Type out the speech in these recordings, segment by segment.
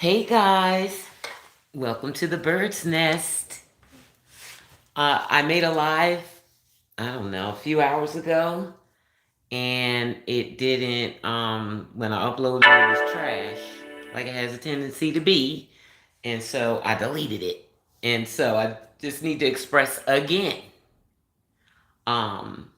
Hey guys, welcome to the bird's nest. I made a live, I don't know, a few hours ago, and it didn't, when I uploaded it was trash, like it has a tendency to be, and so I deleted it. And so I just need to express again um,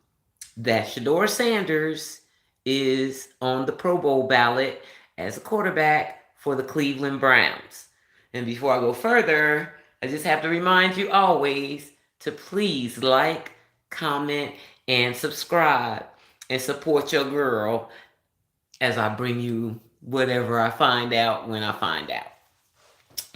that Shedeur Sanders is on the Pro Bowl ballot as a quarterback for the Cleveland Browns. And before I go further, I just have to remind you always to please like, comment, and subscribe and support your girl as I bring you whatever I find out when I find out.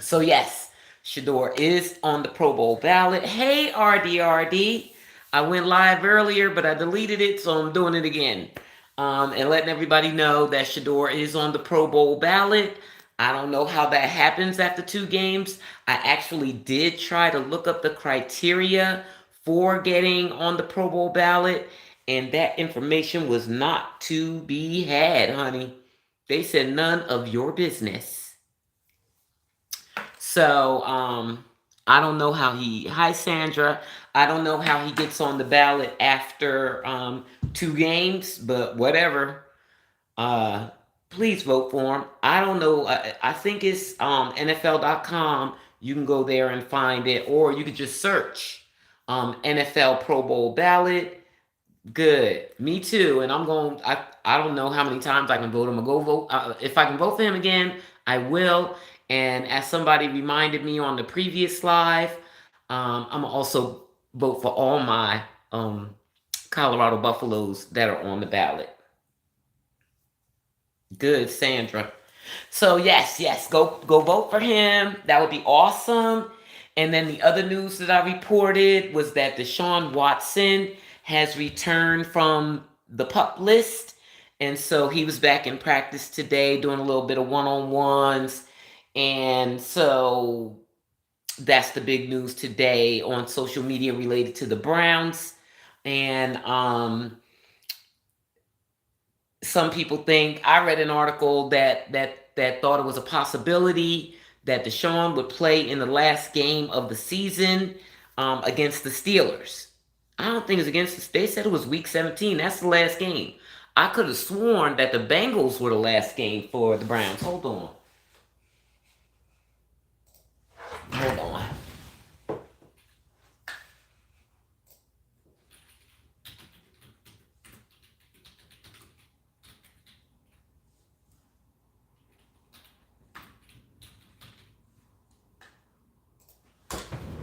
So, yes, Shedeur is on the Pro Bowl ballot. Hey, RDRD. I went live earlier, but I deleted it, so I'm doing it again. And letting everybody know that Shedeur is on the Pro Bowl ballot. I don't know how that happens after 2 games. I actually did try to look up the criteria for getting on the Pro Bowl ballot, and that information was not to be had, honey. They said none of your business. So, I don't know how hi Sandra, I don't know how he gets on the ballot after 2 games, but whatever. Uh, please vote for him. I don't know. I think it's NFL.com. You can go there and find it, or you could just search NFL Pro Bowl ballot. Good. Me too. And I don't know how many times I can vote. I'm gonna go vote. If I can vote for him again, I will. And as somebody reminded me on the previous live, I'm gonna also vote for all my Colorado Buffaloes that are on the ballot. Good, Sandra. So yes, go vote for him. That would be awesome. And then the other news that I reported was that Deshaun Watson has returned from the pup list. And so he was back in practice today doing a little bit of one-on-ones. And so that's the big news today on social media related to the Browns. And some people think I read an article that thought it was a possibility that Deshaun would play in the last game of the season against the Steelers. I don't think it's against the. They said it was Week 17. That's the last game. I could have sworn that the Bengals were the last game for the Browns. Hold on.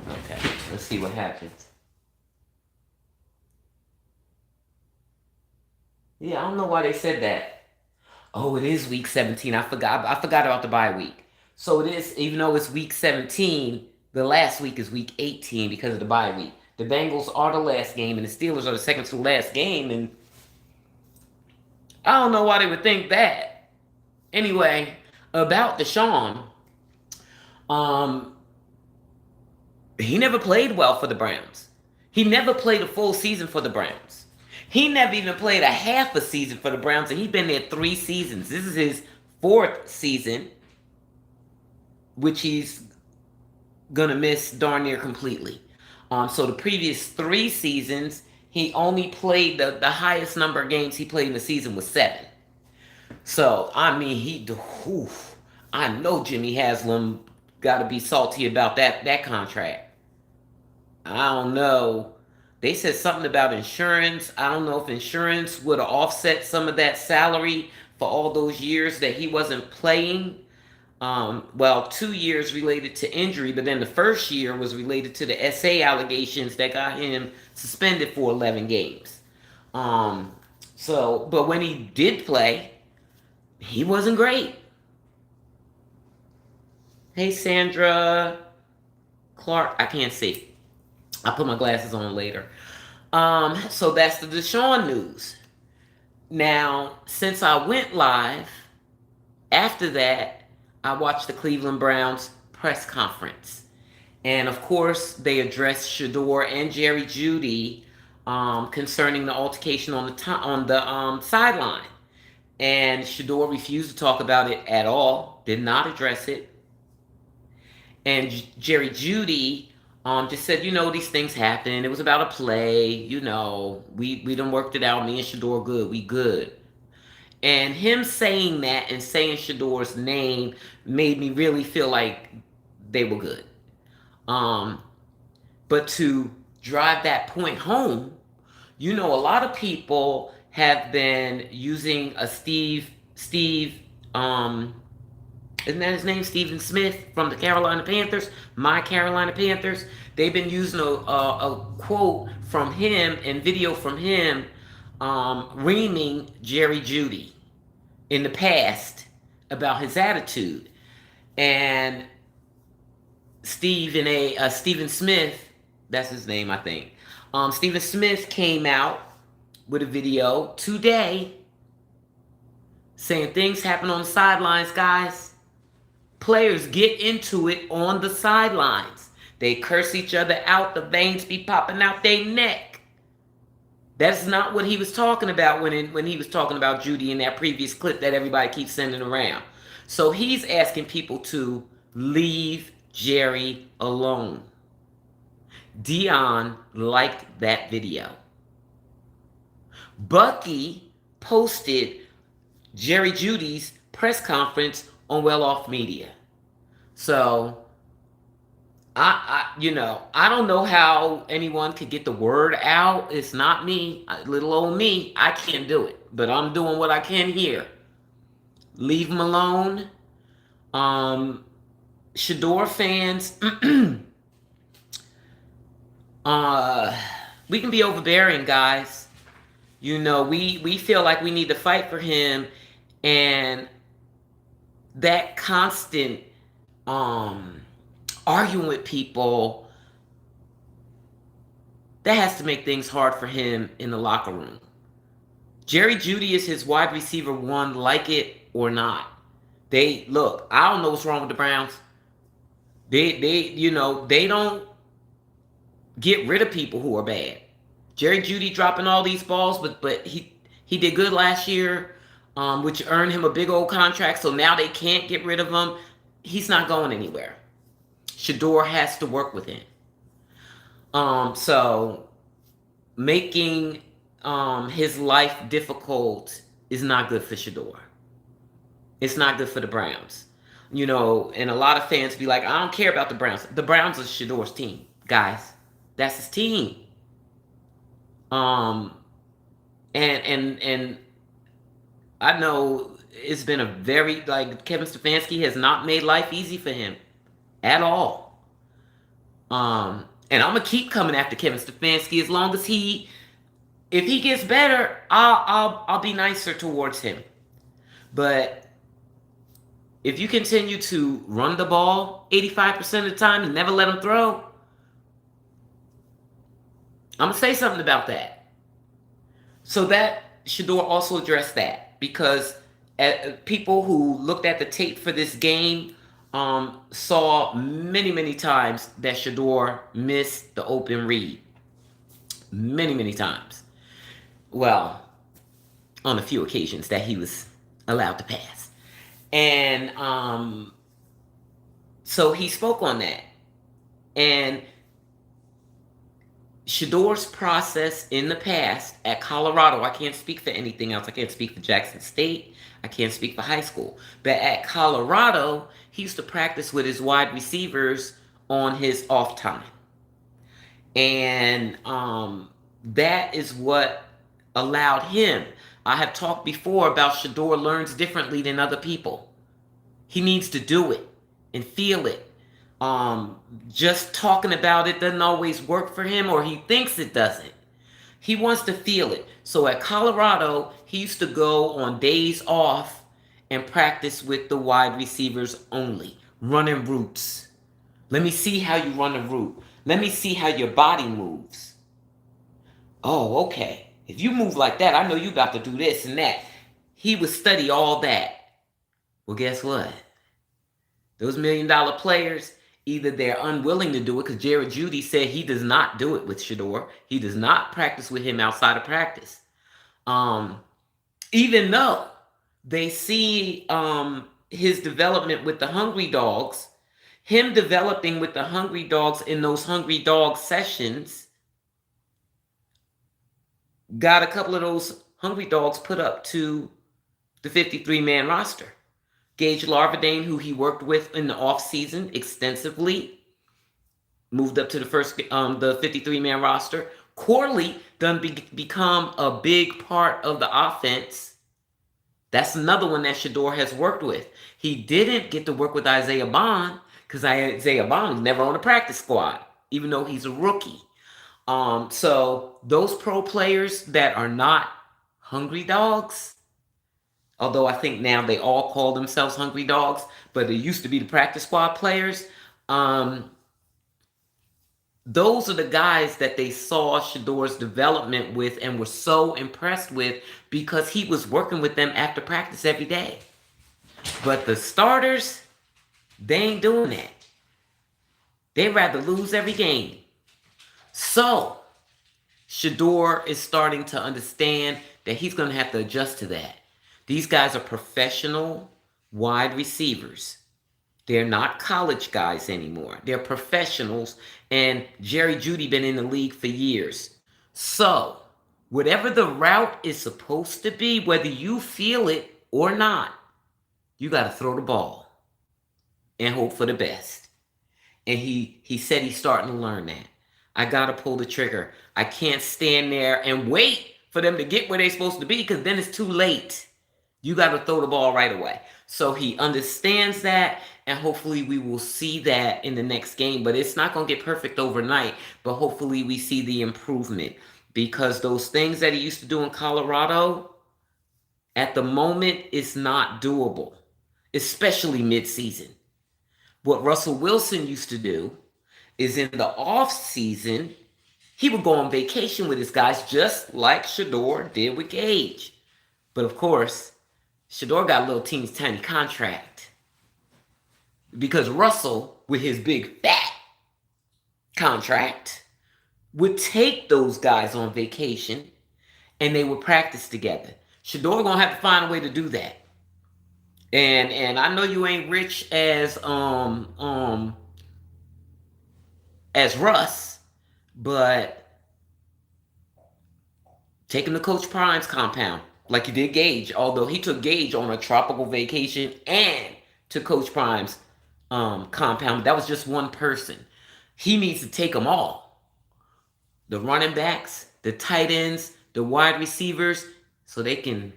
Okay, let's see what happens. Yeah, I don't know why they said that. Oh, it is week 17. I forgot about the bye week. So it is, even though it's week 17, the last week is week 18 because of the bye week. The Bengals are the last game and the Steelers are the second to the last game, and I don't know why they would think that. Anyway, about Deshaun, um, he never played well for the Browns. He never played a full season for the Browns. He never even played a half a season for the Browns, and he's been there 3 seasons. This is his fourth season, which he's gonna miss darn near completely. So the previous 3 seasons, he only played the highest number of games he played in the season was 7. So I mean, oof, I know Jimmy Haslam got to be salty about that contract. I don't know. They said something about insurance. I don't know if insurance would have offset some of that salary for all those years that he wasn't playing. Well, 2 years related to injury, but then the first year was related to the SA allegations that got him suspended for 11 games. Um, but when he did play, he wasn't great. Hey, Sandra Clark, I can't see. I'll put my glasses on later. So that's the Deshaun news. Now, since I went live, after that, I watched the Cleveland Browns press conference. And of course, they addressed Shedeur and Jerry Judy concerning the altercation on the sideline. And Shedeur refused to talk about it at all, did not address it. And Jerry Judy just said, these things happen. It was about a play. We done worked it out. Me and Shedeur good. We good. And him saying that and saying Shedeur's name made me really feel like they were good. But to drive that point home, a lot of people have been using a isn't that his name? Stephen Smith from the Carolina Panthers, my Carolina Panthers. They've been using a quote from him and video from him reaming Jerry Judy in the past about his attitude. And Stephen Smith, that's his name, I think. Stephen Smith came out with a video today saying things happen on the sidelines, guys. Players get into it on the sidelines. They curse each other out. The veins be popping out their neck. That's not what he was talking about when he was talking about Judy in that previous clip that everybody keeps sending around. So he's asking people to leave Jerry alone. Dion liked that video. Bucky posted Jerry Judy's press conference on Well Off Media. So I don't know how anyone could get the word out. It's not me, little old me. I can't do it, but I'm doing what I can here. Leave him alone. Shedeur fans, we can be overbearing, guys. We feel like we need to fight for him, and that constant arguing with people, that has to make things hard for him in the locker room. Jerry Judy is his wide receiver one, like it or not. I don't know what's wrong with the Browns. They don't get rid of people who are bad. Jerry Judy dropping all these balls, but he did good last year, which earned him a big old contract. So now they can't get rid of him. He's not going anywhere. Shedeur has to work with him. So making his life difficult is not good for Shedeur. It's not good for the Browns. And a lot of fans be like, I don't care about the Browns. The Browns is Shedeur's team, guys. That's his team. And I know it's been a very, Kevin Stefanski has not made life easy for him at all. And I'm gonna keep coming after Kevin Stefanski as long as if he gets better, I'll be nicer towards him. But if you continue to run the ball 85% of the time and never let him throw, I'm gonna say something about that. So that Shedeur also addressed that, because people who looked at the tape for this game saw many, many times that Shedeur missed the open read. Many, many times. Well, on a few occasions that he was allowed to pass. And so he spoke on that. And Shedeur's process in the past at Colorado, I can't speak for anything else. I can't speak for Jackson State. I can't speak for high school. But at Colorado, he used to practice with his wide receivers on his off time. And that is what allowed him. I have talked before about Shedeur learns differently than other people. He needs to do it and feel it. Just talking about it doesn't always work for him, or he thinks it doesn't. He wants to feel it. So at Colorado, he used to go on days off and practice with the wide receivers only, running routes. Let me see how you run a route. Let me see how your body moves. Oh, okay. If you move like that, I know you about to do this and that. He would study all that. Well, guess what? Those $1 million players, either they're unwilling to do it, because Jerry Judy said he does not do it with Shedeur. He does not practice with him outside of practice. Even though they see his development with the Hungry Dogs, Him developing with the Hungry Dogs in those Hungry Dog sessions got a couple of those Hungry Dogs put up to the 53-man roster. Gage Larvadane, who he worked with in the offseason extensively, moved up to the 53-man roster. Corley done become a big part of the offense. That's another one that Shedeur has worked with. He didn't get to work with Isaiah Bond because Isaiah Bond was never on the practice squad, even though he's a rookie. So those pro players that are not Hungry Dogs, although I think now they all call themselves Hungry Dogs, but it used to be the practice squad players. Those are the guys that they saw Shedeur's development with and were so impressed with because he was working with them after practice every day. But the starters, they ain't doing that. They'd rather lose every game. So, Shedeur is starting to understand that he's going to have to adjust to that. These guys are professional wide receivers. They're not college guys anymore. They're professionals, and Jerry Judy been in the league for years. So, whatever the route is supposed to be, whether you feel it or not, you got to throw the ball and hope for the best. And he said he's starting to learn that. I got to pull the trigger. I can't stand there and wait for them to get where they're supposed to be because then it's too late. You got to throw the ball right away. So he understands that, and hopefully we will see that in the next game. But it's not going to get perfect overnight, but hopefully we see the improvement because those things that he used to do in Colorado, at the moment, it's not doable, especially midseason. What Russell Wilson used to do is in the off season, he would go on vacation with his guys just like Shedeur did with Gage. But of course, Shedeur got a little teeny tiny contract because Russell, with his big fat contract, would take those guys on vacation and they would practice together. Shedeur gonna have to find a way to do that. And I know you ain't rich as Russ, but take him to Coach Prime's compound like you did Gage, although he took Gage on a tropical vacation and to Coach Prime's compound. That was just one person. He needs to take them all. The running backs, the tight ends, the wide receivers, so they can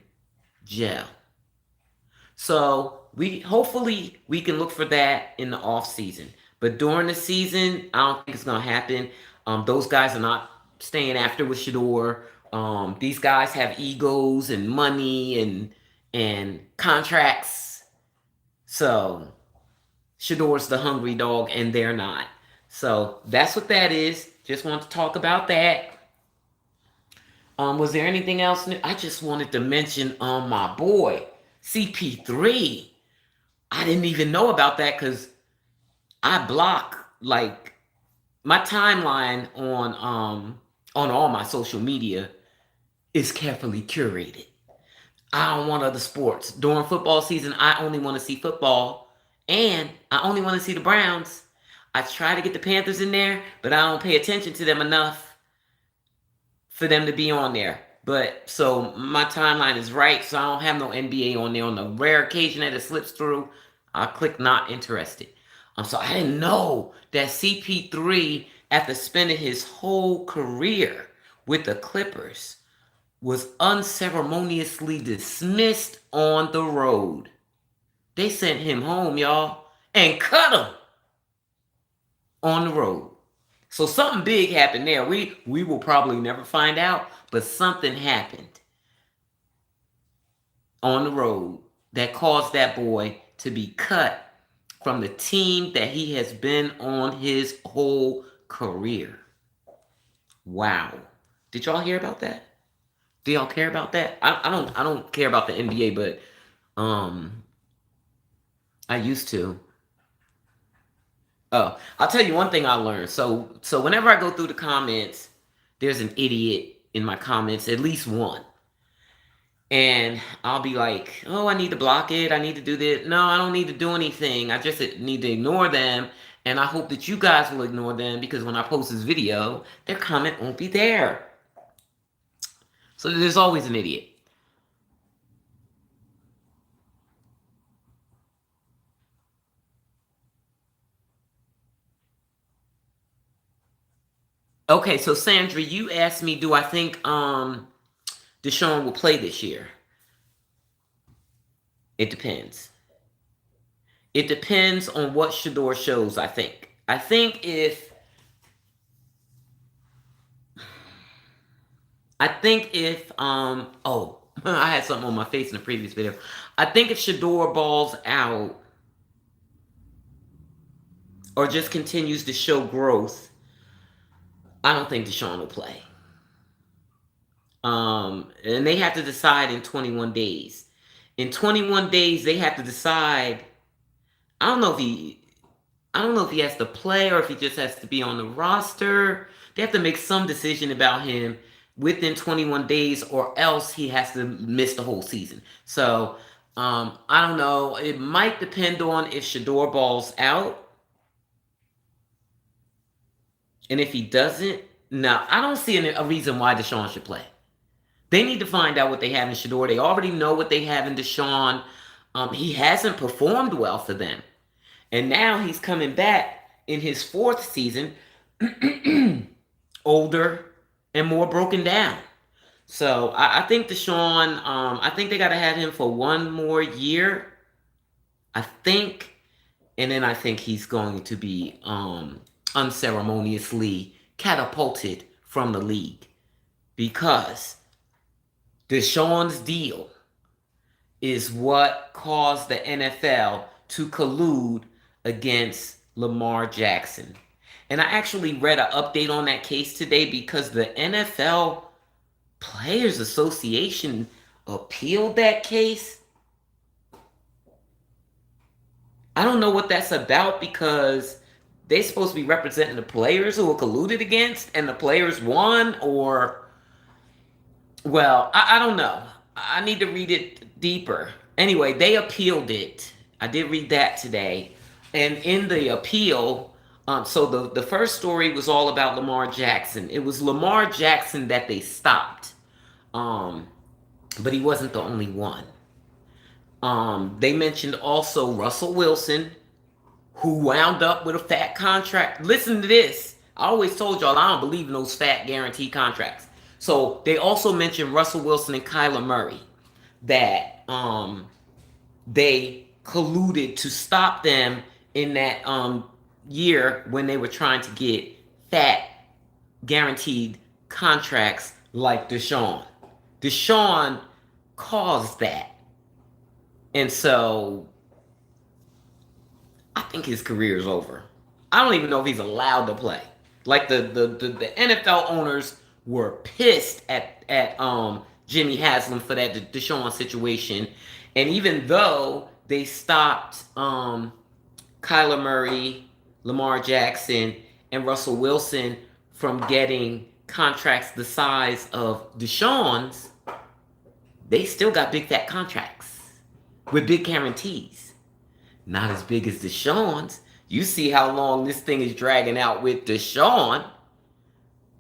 gel. So hopefully we can look for that in the off season. But during the season, I don't think it's going to happen. Those guys are not staying after with Shedeur. These guys have egos and money and contracts. So Shedeur's the hungry dog and they're not. So that's what that is. Just wanted to talk about that. Was there anything else new? I just wanted to mention my boy, CP3. I didn't even know about that because I block like my timeline on all my social media is carefully curated. I don't want other sports. During football season, I only want to see football, and I only want to see the Browns. I try to get the Panthers in there, but I don't pay attention to them enough for them to be on there. But so my timeline is right, so I don't have no NBA on there. On the rare occasion that it slips through, I'll click not interested. So I didn't know that CP3, after spending his whole career with the Clippers, was unceremoniously dismissed on the road. They sent him home, y'all, and cut him on the road. So something big happened there. We will probably never find out, but something happened on the road that caused that boy to be cut from the team that he has been on his whole career. Wow. Did y'all hear about that? Do y'all care about that? I don't care about the NBA, but I used to. Oh, I'll tell you one thing I learned. So whenever I go through the comments, there's an idiot in my comments, at least one. And I'll be like, oh, I need to block it. I need to do this. No, I don't need to do anything. I just need to ignore them. And I hope that you guys will ignore them because when I post this video, their comment won't be there. So there's always an idiot. Okay, so Sandra, you asked me, do I think Deshaun will play this year? It depends. It depends on what Shedeur shows, I think. I think if oh, I had something on my face in the previous video. I think if Shedeur balls out or just continues to show growth, I don't think Deshaun will play. And they have to decide in 21 days. In 21 days, they have to decide. I don't know if he has to play or if he just has to be on the roster. They have to make some decision about him within 21 days, or else he has to miss the whole season. So I don't know. It might depend on if Shedeur balls out. And if he doesn't, no, I don't see a reason why Deshaun should play. They need to find out what they have in Shedeur. They already know what they have in Deshaun. He hasn't performed well for them. And now he's coming back in his fourth season, older and more broken down. So I think Deshaun, I think they got to have him for one more year. I think. And then I think he's going to be unceremoniously catapulted from the league. Because Deshaun's deal is what caused the NFL to collude against Lamar Jackson. And I actually read an update on that case today because the NFL Players Association appealed that case. I don't know what that's about because they're supposed to be representing the players who were colluded against and the players won, or, well, I don't know. I need to read it deeper. Anyway, they appealed it. I did read that today. And in the appeal, so the first story was all about Lamar Jackson. It was Lamar Jackson that they stopped. But he wasn't the only one. They mentioned also Russell Wilson, who wound up with a fat contract. Listen to this. I always told y'all I don't believe in those fat guaranteed contracts. So they also mentioned Russell Wilson and Kyler Murray, that they colluded to stop them in that year when they were trying to get fat guaranteed contracts like Deshaun. Deshaun caused that. And so I think his career is over. I don't even know if he's allowed to play. Like the NFL owners were pissed at Jimmy Haslam for that Deshaun situation. And even though they stopped Kyler Murray, Lamar Jackson, and Russell Wilson from getting contracts the size of Deshaun's, they still got big fat contracts with big guarantees. Not as big as Deshaun's. You see how long this thing is dragging out with Deshaun.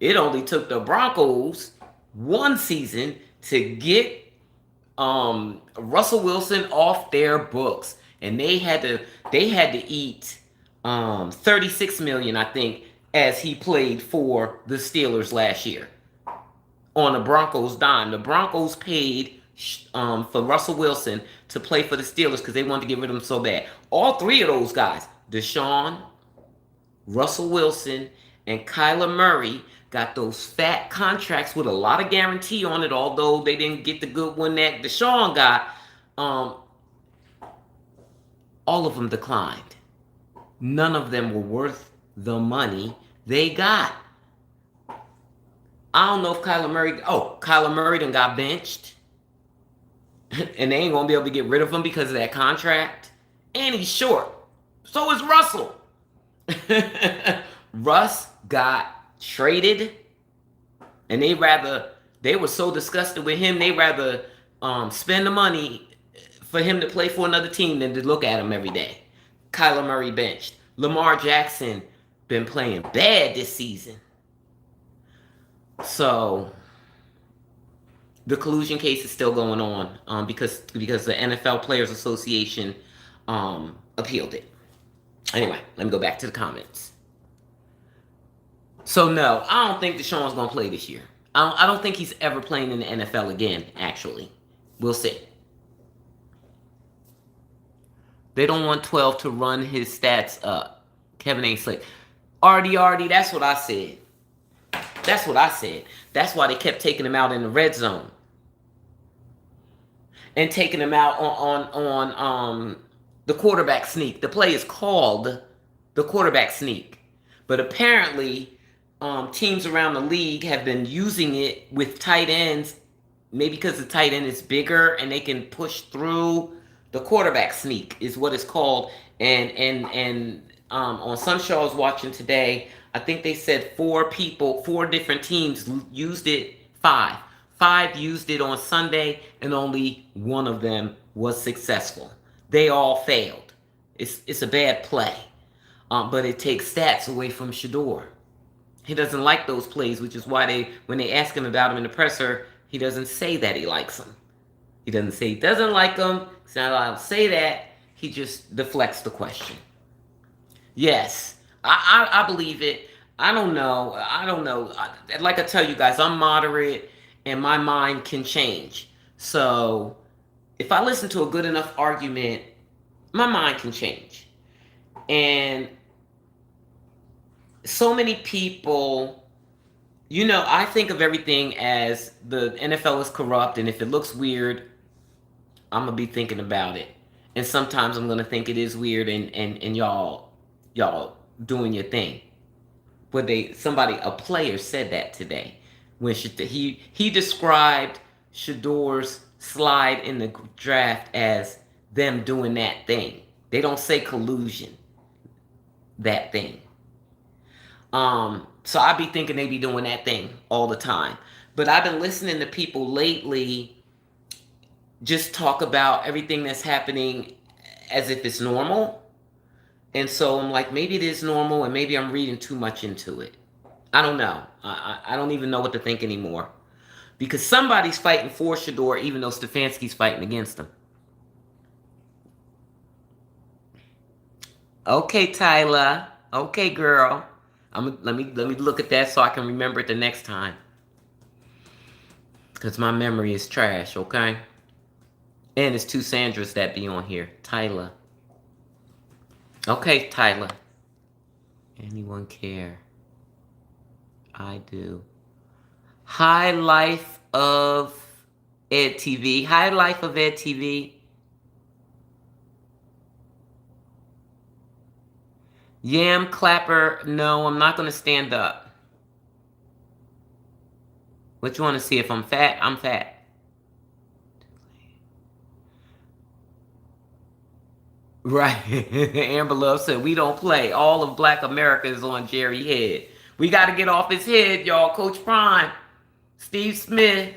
It only took the Broncos one season to get Russell Wilson off their books, and they had to eat $36 million, I think, as he played for the Steelers last year on the Broncos' dime. The Broncos paid for Russell Wilson to play for the Steelers because they wanted to get rid of him so bad. All three of those guys, Deshaun, Russell Wilson, and Kyler Murray, got those fat contracts with a lot of guarantee on it, although they didn't get the good one that Deshaun got. All of them declined. None of them were worth the money they got. I don't know if Kyler Murray done got benched. And they ain't going to be able to get rid of him because of that contract. And he's short. So is Russell. Russ got traded. And they were so disgusted with him, they rather spend the money for him to play for another team than to look at him every day. Kyler Murray benched. Lamar Jackson been playing bad this season. So the collusion case is still going on because the NFL Players Association appealed it. Anyway, let me go back to the comments. So no, I don't think Deshaun's gonna play this year. I don't think he's ever playing in the NFL again. Actually, we'll see. They don't want 12 to run his stats up. Kevin ain't slick. Artie, that's what I said. That's what I said. That's why they kept taking him out in the red zone. And taking him out on the quarterback sneak. The play is called the quarterback sneak. But apparently, teams around the league have been using it with tight ends, maybe because the tight end is bigger and they can push through. The quarterback sneak is what it's called. And on some show I was watching today, I think they said 4 different teams used it. 5 used it on Sunday, and only one of them was successful. They all failed. It's a bad play, but it takes stats away from Shedeur. He doesn't like those plays, which is why when they ask him about him in the presser, he doesn't say that he likes them. He doesn't say he doesn't like them. He's not allowed to say that. He just deflects the question. Yes, I believe it. I don't know. Like I tell you guys, I'm moderate and my mind can change. So if I listen to a good enough argument, my mind can change. And so many people, I think of everything as the NFL is corrupt, and if it looks weird, I'm going to be thinking about it. And sometimes I'm going to think it is weird, and y'all doing your thing. But a player said that today when he described Shedeur's slide in the draft as them doing that thing. They don't say collusion, that thing. So I be thinking they be doing that thing all the time. But I've been listening to people lately just talk about everything that's happening as if it's normal. And so I'm like, maybe it is normal, and maybe I'm reading too much into it. I don't know. I don't even know what to think anymore. Because somebody's fighting for Shedeur, even though Stefanski's fighting against him. Okay, Tyler. Okay, girl. Let me look at that so I can remember it the next time. Because my memory is trash, okay? And it's 2 Sandras that be on here. Tyler. Okay, Tyler. Anyone care? I do. High Life of Ed TV. High Life of Ed TV. Yam Clapper. No, I'm not going to stand up. What you want to see? If I'm fat? I'm fat. Right. Amber Love said, we don't play. All of Black America is on Jerry's head. We got to get off his head, y'all. Coach Prime, Steve Smith,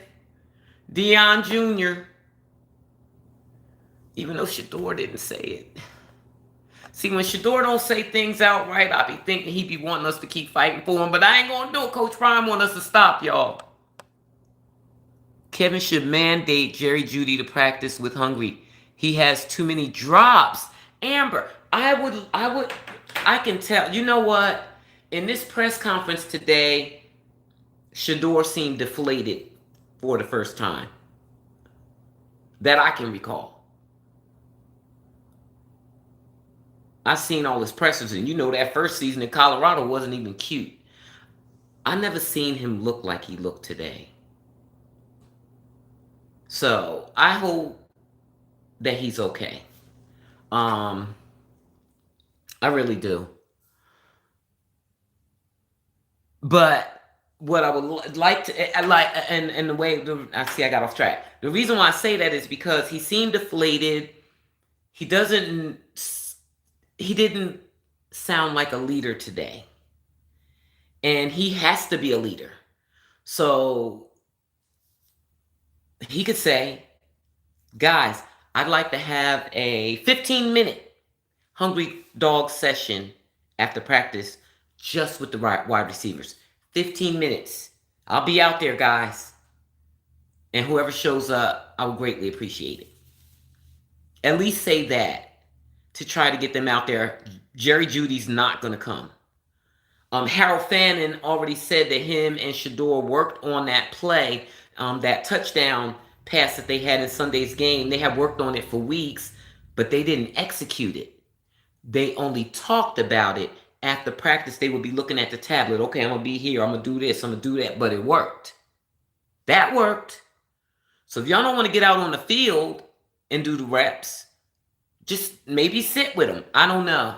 Deion Jr. Even though Shedeur didn't say it. See, when Shedeur don't say things outright, I be thinking he be wanting us to keep fighting for him. But I ain't going to do it. Coach Prime want us to stop, y'all. Kevin should mandate Jerry Judy to practice with Hungry. He has too many drops. Amber, I can tell. You know what? In this press conference today, Shedeur seemed deflated for the first time that I can recall. I seen all his pressers, and that first season in Colorado wasn't even cute. I never seen him look like he looked today. So I hope that he's okay. I really do. But what I would like to, and the way I see I got off track. The reason why I say that is because he seemed deflated. He didn't sound like a leader today. And he has to be a leader. So he could say, Guys, I'd like to have a 15-minute hungry dog session after practice just with the wide receivers. 15 minutes. I'll be out there, guys. And whoever shows up, I would greatly appreciate it. At least say that to try to get them out there. Jerry Judy's not going to come. Harold Fannin already said that him and Shedeur worked on that play, that touchdown pass that they had in Sunday's game. They have worked on it for weeks, but they didn't execute it. They only talked about it. After practice, they would be looking at the tablet. Okay, I'm going to be here. I'm going to do this. I'm going to do that. But it worked. That worked. So if y'all don't want to get out on the field and do the reps, just maybe sit with them. I don't know.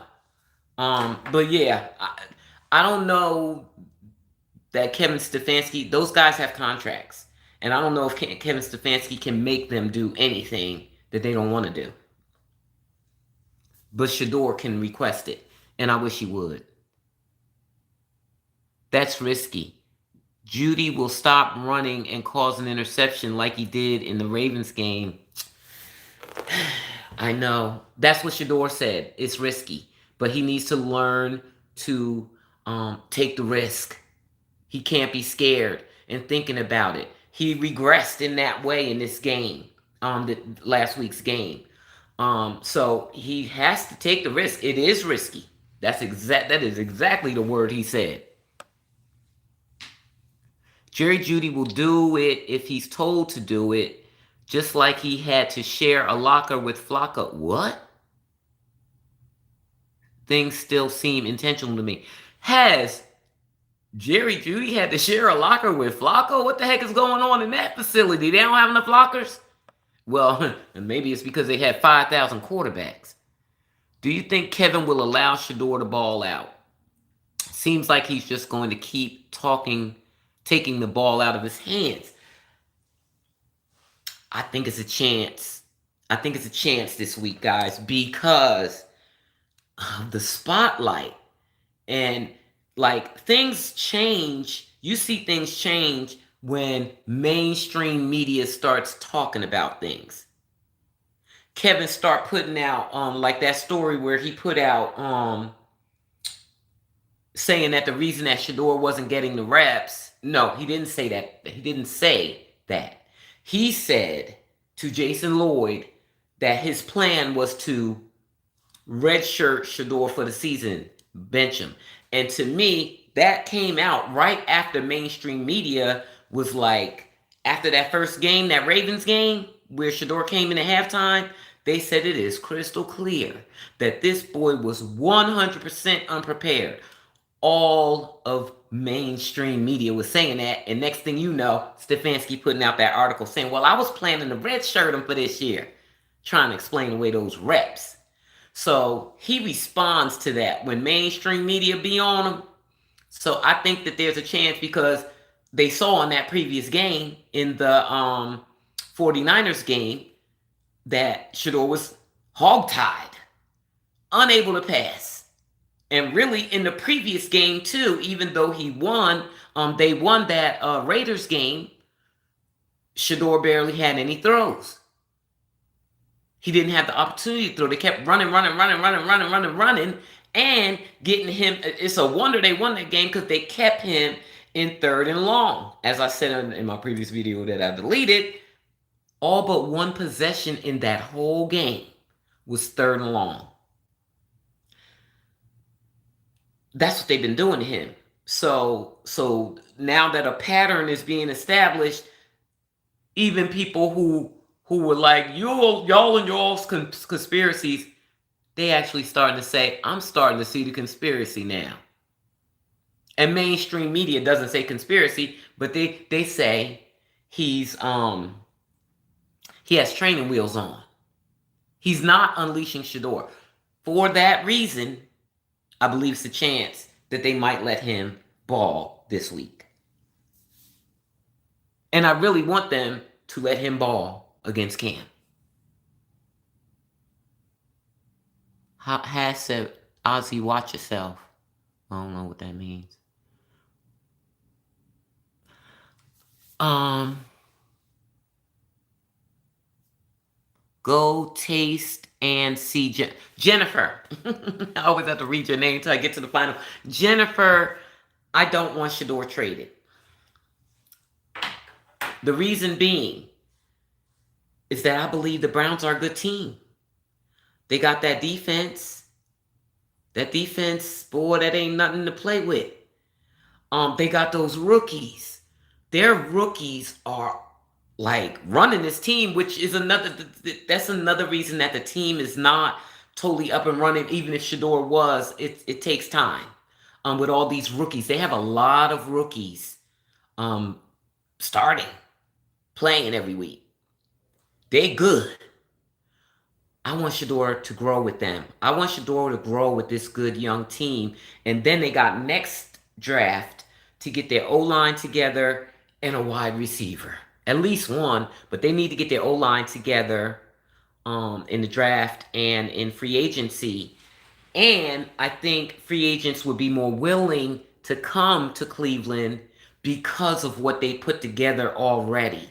But yeah, I don't know that Kevin Stefanski, those guys have contracts. And I don't know if Kevin Stefanski can make them do anything that they don't want to do. But Shedeur can request it. And I wish he would. That's risky. Judy will stop running and cause an interception like he did in the Ravens game. I know. That's what Shedeur said. It's risky. But he needs to learn to take the risk. He can't be scared and thinking about it. He regressed in that way in this game, last week's game. So he has to take the risk. It is risky. That is exactly the word he said. Jerry Judy will do it if he's told to do it, just like he had to share a locker with Flacco. What? Things still seem intentional to me. Has Jerry Judy had to share a locker with Flacco? What the heck is going on in that facility? They don't have enough lockers? Well, maybe it's because they had 5,000 quarterbacks. Do you think Kevin will allow Shedeur to ball out? Seems like he's just going to keep taking the ball out of his hands. I think it's a chance. I think it's a chance this week, guys, because of the spotlight. And like things change. You see things change when mainstream media starts talking about things. Kevin start putting out like that story where he put out saying that the reason that Shedeur wasn't getting the reps. No, he didn't say that. He didn't say that. He said to Jason Lloyd that his plan was to redshirt Shedeur for the season, bench him. And to me, that came out right after mainstream media was like, after that first game, that Ravens game, where Shedeur came in at halftime, they said it is crystal clear that this boy was 100% unprepared. All of mainstream media was saying that, and next thing you know, Stefanski putting out that article saying, well, I was planning to redshirt him for this year, trying to explain away those reps. So he responds to that when mainstream media be on him. So I think that there's a chance because they saw in that previous game, in the 49ers game, that Shedeur was hogtied, unable to pass. And really in the previous game too, even though he won, they won that Raiders game, Shedeur barely had any throws. He didn't have the opportunity to throw. They kept running, and getting him. It's a wonder they won that game because they kept him in 3rd and long. As I said in my previous video that I deleted, all but one possession in that whole game was 3rd and long. That's what they've been doing to him. So now that a pattern is being established, even people who were like, y'all and y'all's conspiracies, they actually starting to say, I'm starting to see the conspiracy now. And mainstream media doesn't say conspiracy, but they say he has training wheels on. He's not unleashing Shedeur. For that reason, I believe it's a chance that they might let him ball this week. And I really want them to let him ball against Cam. Has said, Ozzy, watch yourself. I don't know what that means. Go taste and see Jennifer. I always have to read your name until I get to the final. Jennifer, I don't want Shedeur traded. The reason being is that I believe the Browns are a good team. They got that defense. That defense, boy, that ain't nothing to play with. They got those rookies. Their rookies are like running this team, which is that's another reason that the team is not totally up and running. Even if Shedeur was, it takes time. With all these rookies, they have a lot of rookies starting, playing every week. They good. I want Shedeur to grow with them. I want Shedeur to grow with this good young team. And then they got next draft to get their O-line together and a wide receiver. At least one, but they need to get their O-line together in the draft and in free agency. And I think free agents would be more willing to come to Cleveland because of what they put together already.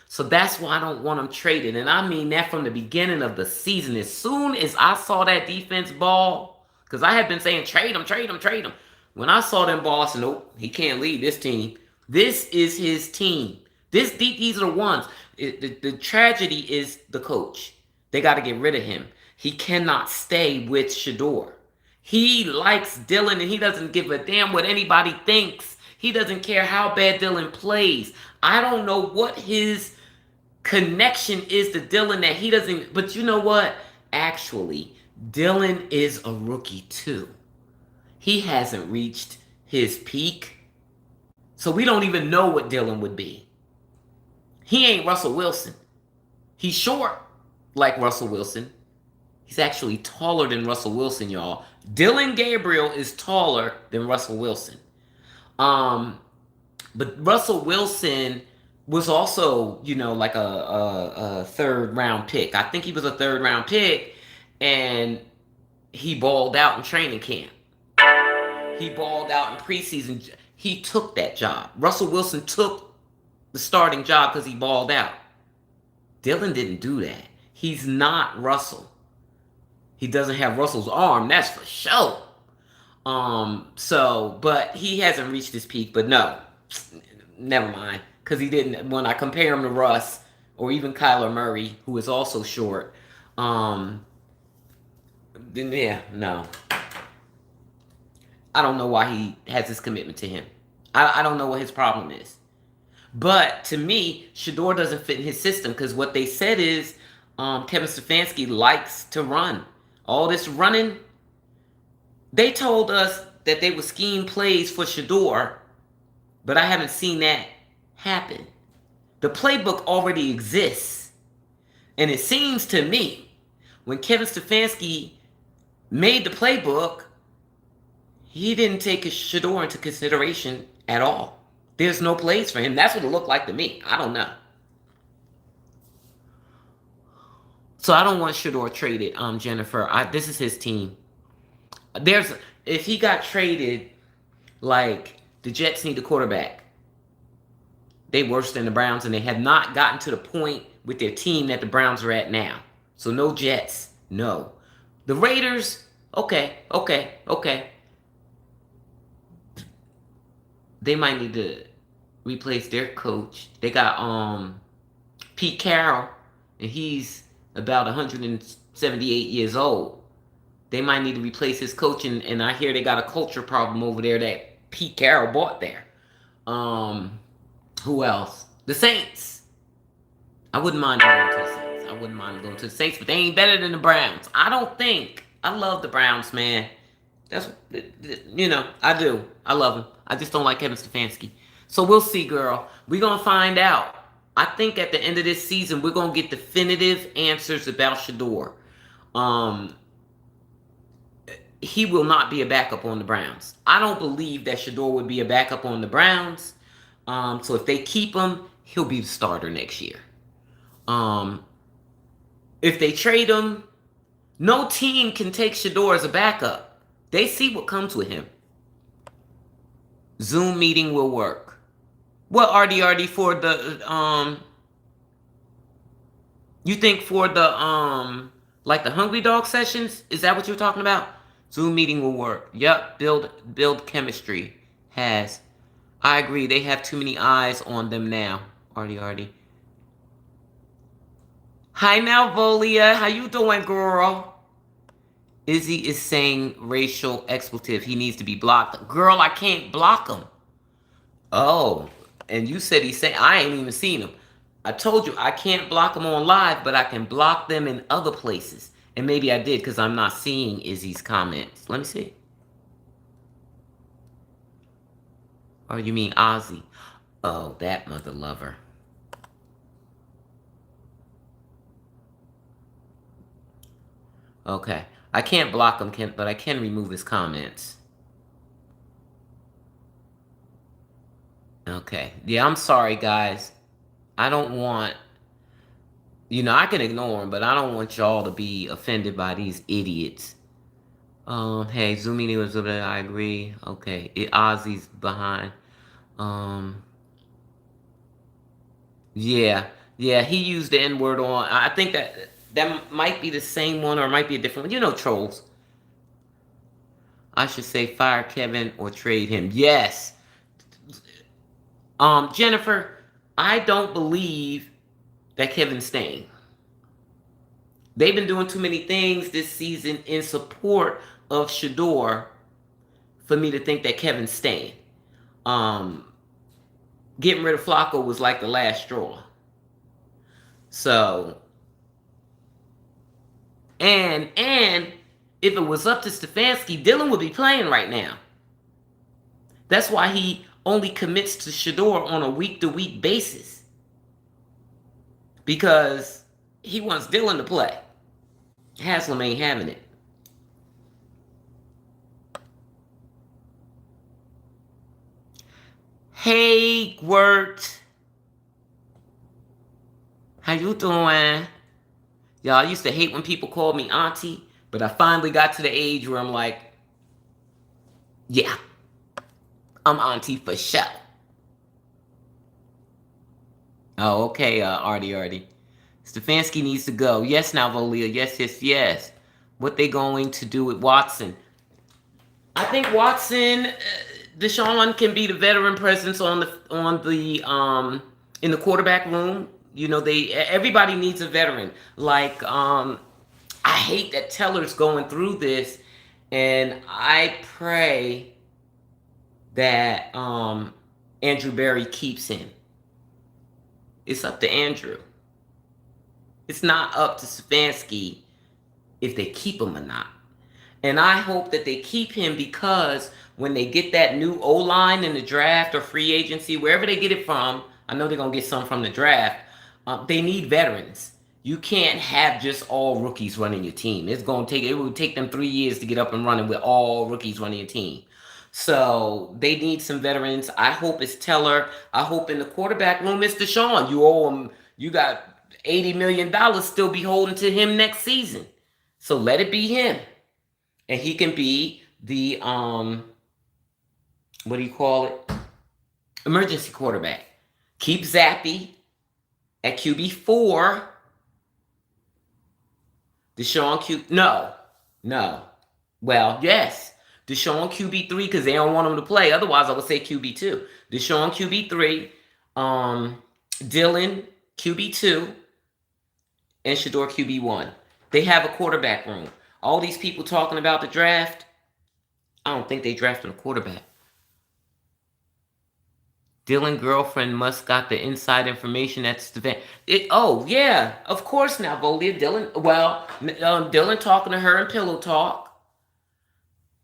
So that's why I don't want them traded. And I mean that from the beginning of the season. As soon as I saw that defense ball, because I had been saying trade him, trade him, trade him. When I saw them ball, I said, nope, he can't lead this team. This is his team. These are the ones. The tragedy is the coach. They got to get rid of him. He cannot stay with Shedeur. He likes Dylan and he doesn't give a damn what anybody thinks. He doesn't care how bad Dylan plays. I don't know what his connection is to Dylan that he doesn't. But you know what? Actually, Dylan is a rookie too. He hasn't reached his peak. So we don't even know what Dylan would be. He ain't Russell Wilson. He's short like Russell Wilson. He's actually taller than Russell Wilson, y'all. Dylan Gabriel is taller than Russell Wilson. But Russell Wilson was also, like a third round pick. I think he was a third round pick, and he balled out in training camp. He balled out in preseason. He took that job. Russell Wilson took the starting job because he balled out. Dylan didn't do that. He's not Russell. He doesn't have Russell's arm, that's for sure. But he hasn't reached his peak. But no, never mind. Because he didn't. When I compare him to Russ or even Kyler Murray, who is also short, then yeah, no. I don't know why he has this commitment to him. I don't know what his problem is. But to me, Shedeur doesn't fit in his system because what they said is Kevin Stefanski likes to run. All this running, they told us that they would scheme plays for Shedeur, but I haven't seen that happen. The playbook already exists. And it seems to me, when Kevin Stefanski made the playbook, he didn't take Shedeur into consideration at all. There's no plays for him. That's what it looked like to me. I don't know. So I don't want Shedeur traded, Jennifer. This is his team. If he got traded, like the Jets need a quarterback. They worse than the Browns, and they have not gotten to the point with their team that the Browns are at now. So no Jets, no. The Raiders, okay. They might need to replace their coach. They got Pete Carroll, and he's about 178 years old. They might need to replace his coach, and I hear they got a culture problem over there that Pete Carroll bought there. Who else? The Saints. I wouldn't mind going to the Saints. I wouldn't mind going to the Saints, but they ain't better than the Browns. I don't think. I love the Browns, man. That's, I do. I love them. I just don't like Kevin Stefanski. So we'll see, girl. We're going to find out. I think at the end of this season, we're going to get definitive answers about Shedeur. He will not be a backup on the Browns. I don't believe that Shedeur would be a backup on the Browns. So if they keep him, he'll be the starter next year. If they trade him, no team can take Shedeur as a backup. They see what comes with him. Zoom meeting will work. What RDRD for the You think for the like the Hungry Dog sessions, is that what you're talking about? Zoom meeting will work. Yep, build chemistry. Has. I agree, they have too many eyes on them now. Artie. Hi Malvolia, how you doing, girl? Izzy is saying racial expletive. He needs to be blocked. Girl, I can't block him. Oh, and you said he said I ain't even seen him. I told you I can't block them on live, but I can block them in other places. And maybe I did because I'm not seeing Izzy's comments. Let me see. Oh, you mean Ozzy? Oh, that mother lover. Okay. I can't block him, but I can remove his comments. Okay. Yeah, I'm sorry, guys. I don't want... I can ignore him, but I don't want y'all to be offended by these idiots. Hey, Zoomini was over there. I agree. Okay, Ozzy's behind. Yeah, yeah. He used the N word on. I think that might be the same one, or it might be a different one. Trolls. I should say fire Kevin or trade him. Yes. Jennifer, I don't believe that Kevin's staying. They've been doing too many things this season in support of Shedeur for me to think that Kevin's staying. Getting rid of Flacco was like the last straw. So, and if it was up to Stefanski, Dylan would be playing right now. That's why he only commits to Shedeur on a week-to-week basis. Because he wants Dylan to play. Haslam ain't having it. Hey, Wirt. How you doing? Y'all, I used to hate when people called me auntie, but I finally got to the age where I'm like, yeah, I'm auntie for sure. Oh, okay, Artie. Stefanski needs to go. Yes, now, Volia. Yes. What they going to do with Watson? I think Watson, Deshaun can be the veteran presence on the in the quarterback room. Everybody needs a veteran. Like I hate that Teller's going through this, and I pray that Andrew Berry keeps him. It's up to Andrew. It's not up to Stefanski if they keep him or not. And I hope that they keep him because when they get that new O-line in the draft or free agency, wherever they get it from, I know they're going to get some from the draft, they need veterans. You can't have just all rookies running your team. It will take them 3 years to get up and running with all rookies running your team. So they need some veterans. I hope it's Teller. I hope in the quarterback room it's Deshaun. You owe him. You got $80 million still be holding to him next season. So let it be him. And he can be the, what do you call it? Emergency quarterback. Keep Zappy at QB4. Deshaun No. Well, yes. Deshaun QB3 because they don't want him to play. Otherwise, I would say QB2. Deshaun QB3. Dylan QB2. And Shedeur QB1. They have a quarterback room. All these people talking about the draft, I don't think they drafted a quarterback. Dylan girlfriend must got the inside information. That's the oh yeah, of course now, Volia. Dylan talking to her in pillow talk,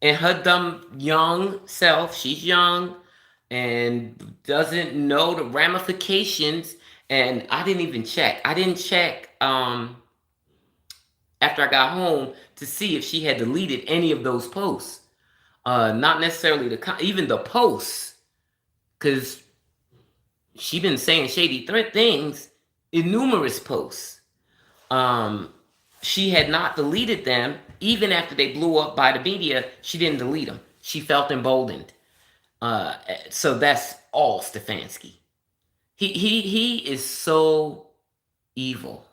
and her dumb young self. She's young and doesn't know the ramifications. And I didn't even check. I didn't check after I got home to see if she had deleted any of those posts. Not necessarily even the posts, because she been saying shady things in numerous posts. She had not deleted them even after they blew up by the media. She didn't delete them. She felt emboldened. So that's all Stefanski. He is so evil.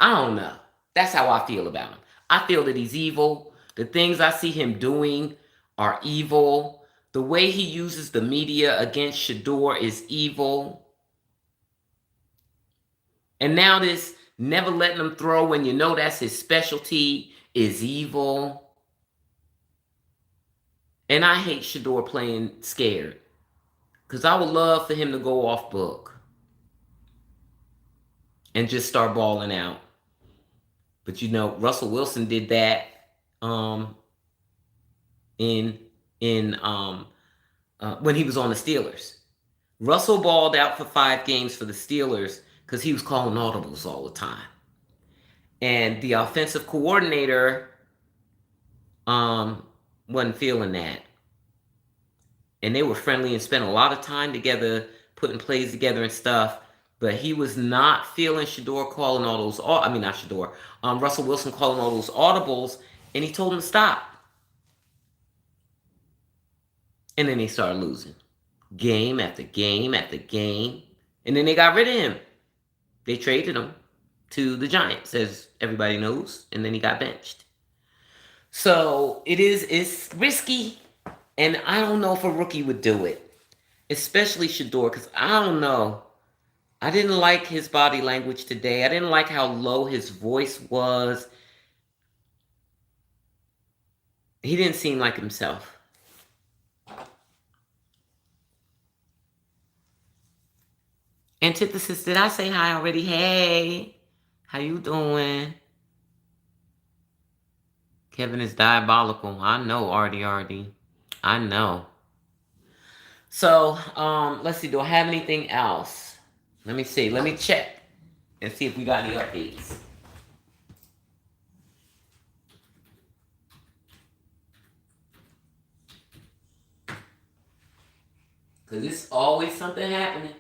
I don't know. That's how I feel about him. I feel that he's evil. The things I see him doing are evil. The way he uses the media against Shedeur is evil. And now this never letting him throw when you know that's his specialty is evil. And I hate Shedeur playing scared. Because I would love for him to go off book and just start balling out. But you know, Russell Wilson did that in when he was on the Steelers. Russell balled out for 5 games for the Steelers because he was calling audibles all the time. And the offensive coordinator wasn't feeling that. And they were friendly and spent a lot of time together, putting plays together and stuff. But he was not feeling Shedeur calling all those, not Shedeur, Russell Wilson calling all those audibles, and he told him to stop. And then they started losing. Game after game after game. And then they got rid of him. They traded him to the Giants, as everybody knows, and then he got benched. So it's risky, and I don't know if a rookie would do it. Especially Shedeur, because I don't know. I didn't like his body language today. I didn't like how low his voice was. He didn't seem like himself. Antithesis, did I say hi already? Hey, how you doing? Kevin is diabolical. I know, Artie. I know. So, let's see. Do I have anything else? Let me see. Let me check and see if we got any updates. Because there's always something happening.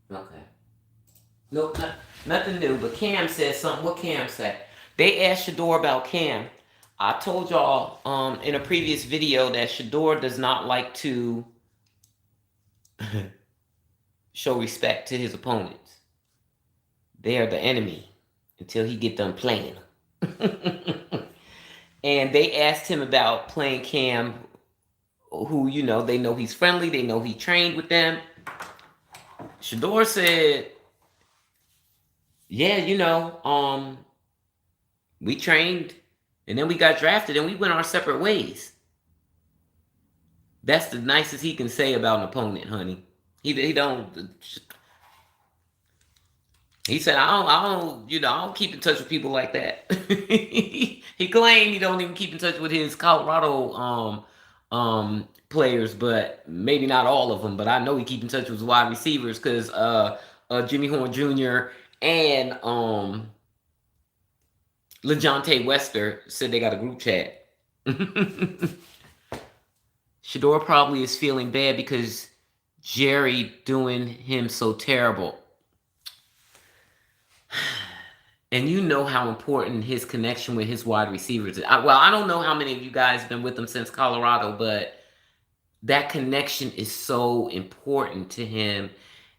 Okay. Nope, nothing new. But Cam said something. What Cam said? They asked Shedeur about Cam. I told y'all in a previous video that Shedeur does not like to show respect to his opponents. They are the enemy until he get done playing. And they asked him about playing Cam, who, you know, they know he's friendly. They know he trained with them. Shedeur said, yeah, you know, we trained and then we got drafted and we went our separate ways. That's the nicest he can say about an opponent, honey. He don't. He said, I don't keep in touch with people like that. He claimed he don't even keep in touch with his Colorado players, but maybe not all of them. But I know he keep in touch with his wide receivers because Jimmy Horn Jr. and LeJontay Wester said they got a group chat. Shedeur probably is feeling bad because Jerry doing him so terrible. And you know how important his connection with his wide receivers is. I don't know how many of you guys have been with him since Colorado, but that connection is so important to him.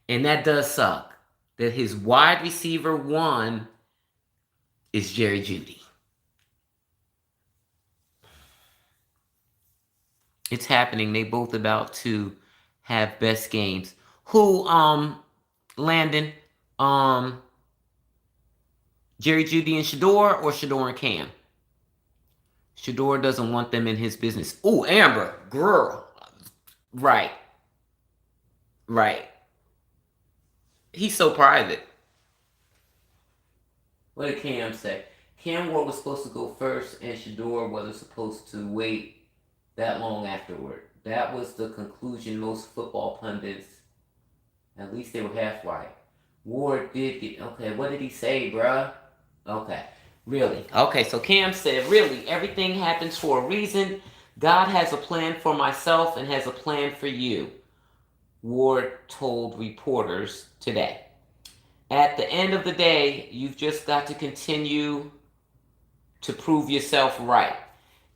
And that does suck. That his wide receiver 1 is Jerry Judy. It's happening. They both about to have best games. Who, Landon, Jerry Judy and Shedeur, or Shedeur and Cam? Shedeur doesn't want them in his business. Ooh, Amber, girl. Right. He's so private. What did Cam say? Cam Ward was supposed to go first, and Shedeur wasn't supposed to wait that long afterward. That was the conclusion most football pundits, at least they were half right. Ward did get, okay, what did he say, bruh? Okay, really? Okay, so Cam said, really, everything happens for a reason. God has a plan for myself and has a plan for you. Ward told reporters today. At the end of the day, you've just got to continue to prove yourself right.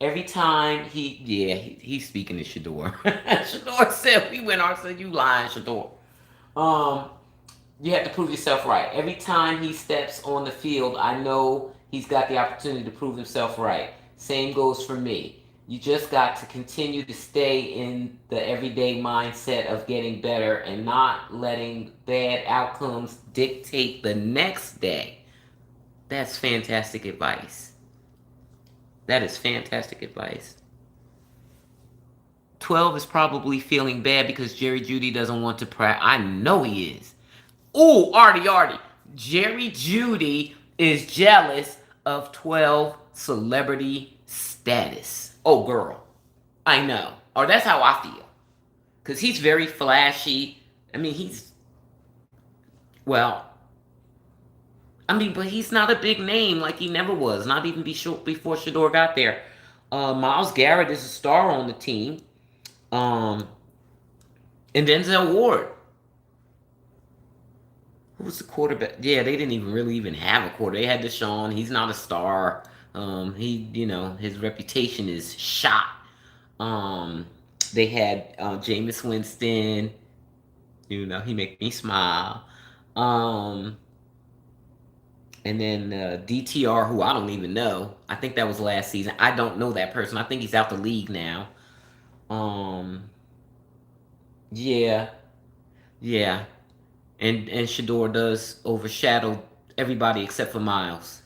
Every time he's speaking to Shedeur. Shedeur said, we went on, said, you lying, Shedeur. Um, you have to prove yourself right. Every time he steps on the field, I know he's got the opportunity to prove himself right. Same goes for me. You just got to continue to stay in the everyday mindset of getting better and not letting bad outcomes dictate the next day. That's fantastic advice. That is fantastic advice. 12 is probably feeling bad because Juedy doesn't want to practice. I know he is. Ooh, Artie. Juedy is jealous of 12 celebrity status. Oh, girl. I know. Or that's how I feel. Because he's very flashy. I mean, well, but he's not a big name like he never was. Not even before Shedeur got there. Myles Garrett is a star on the team. And Denzel Ward. Who was the quarterback? Yeah, they didn't even have a quarter. They had Deshaun. He's not a star. His reputation is shot. They had Jameis Winston. He make me smile. And then DTR, who I don't even know. I think that was last season. I don't know that person. I think he's out the league now. Yeah, yeah. And Shedeur does overshadow everybody except for Miles.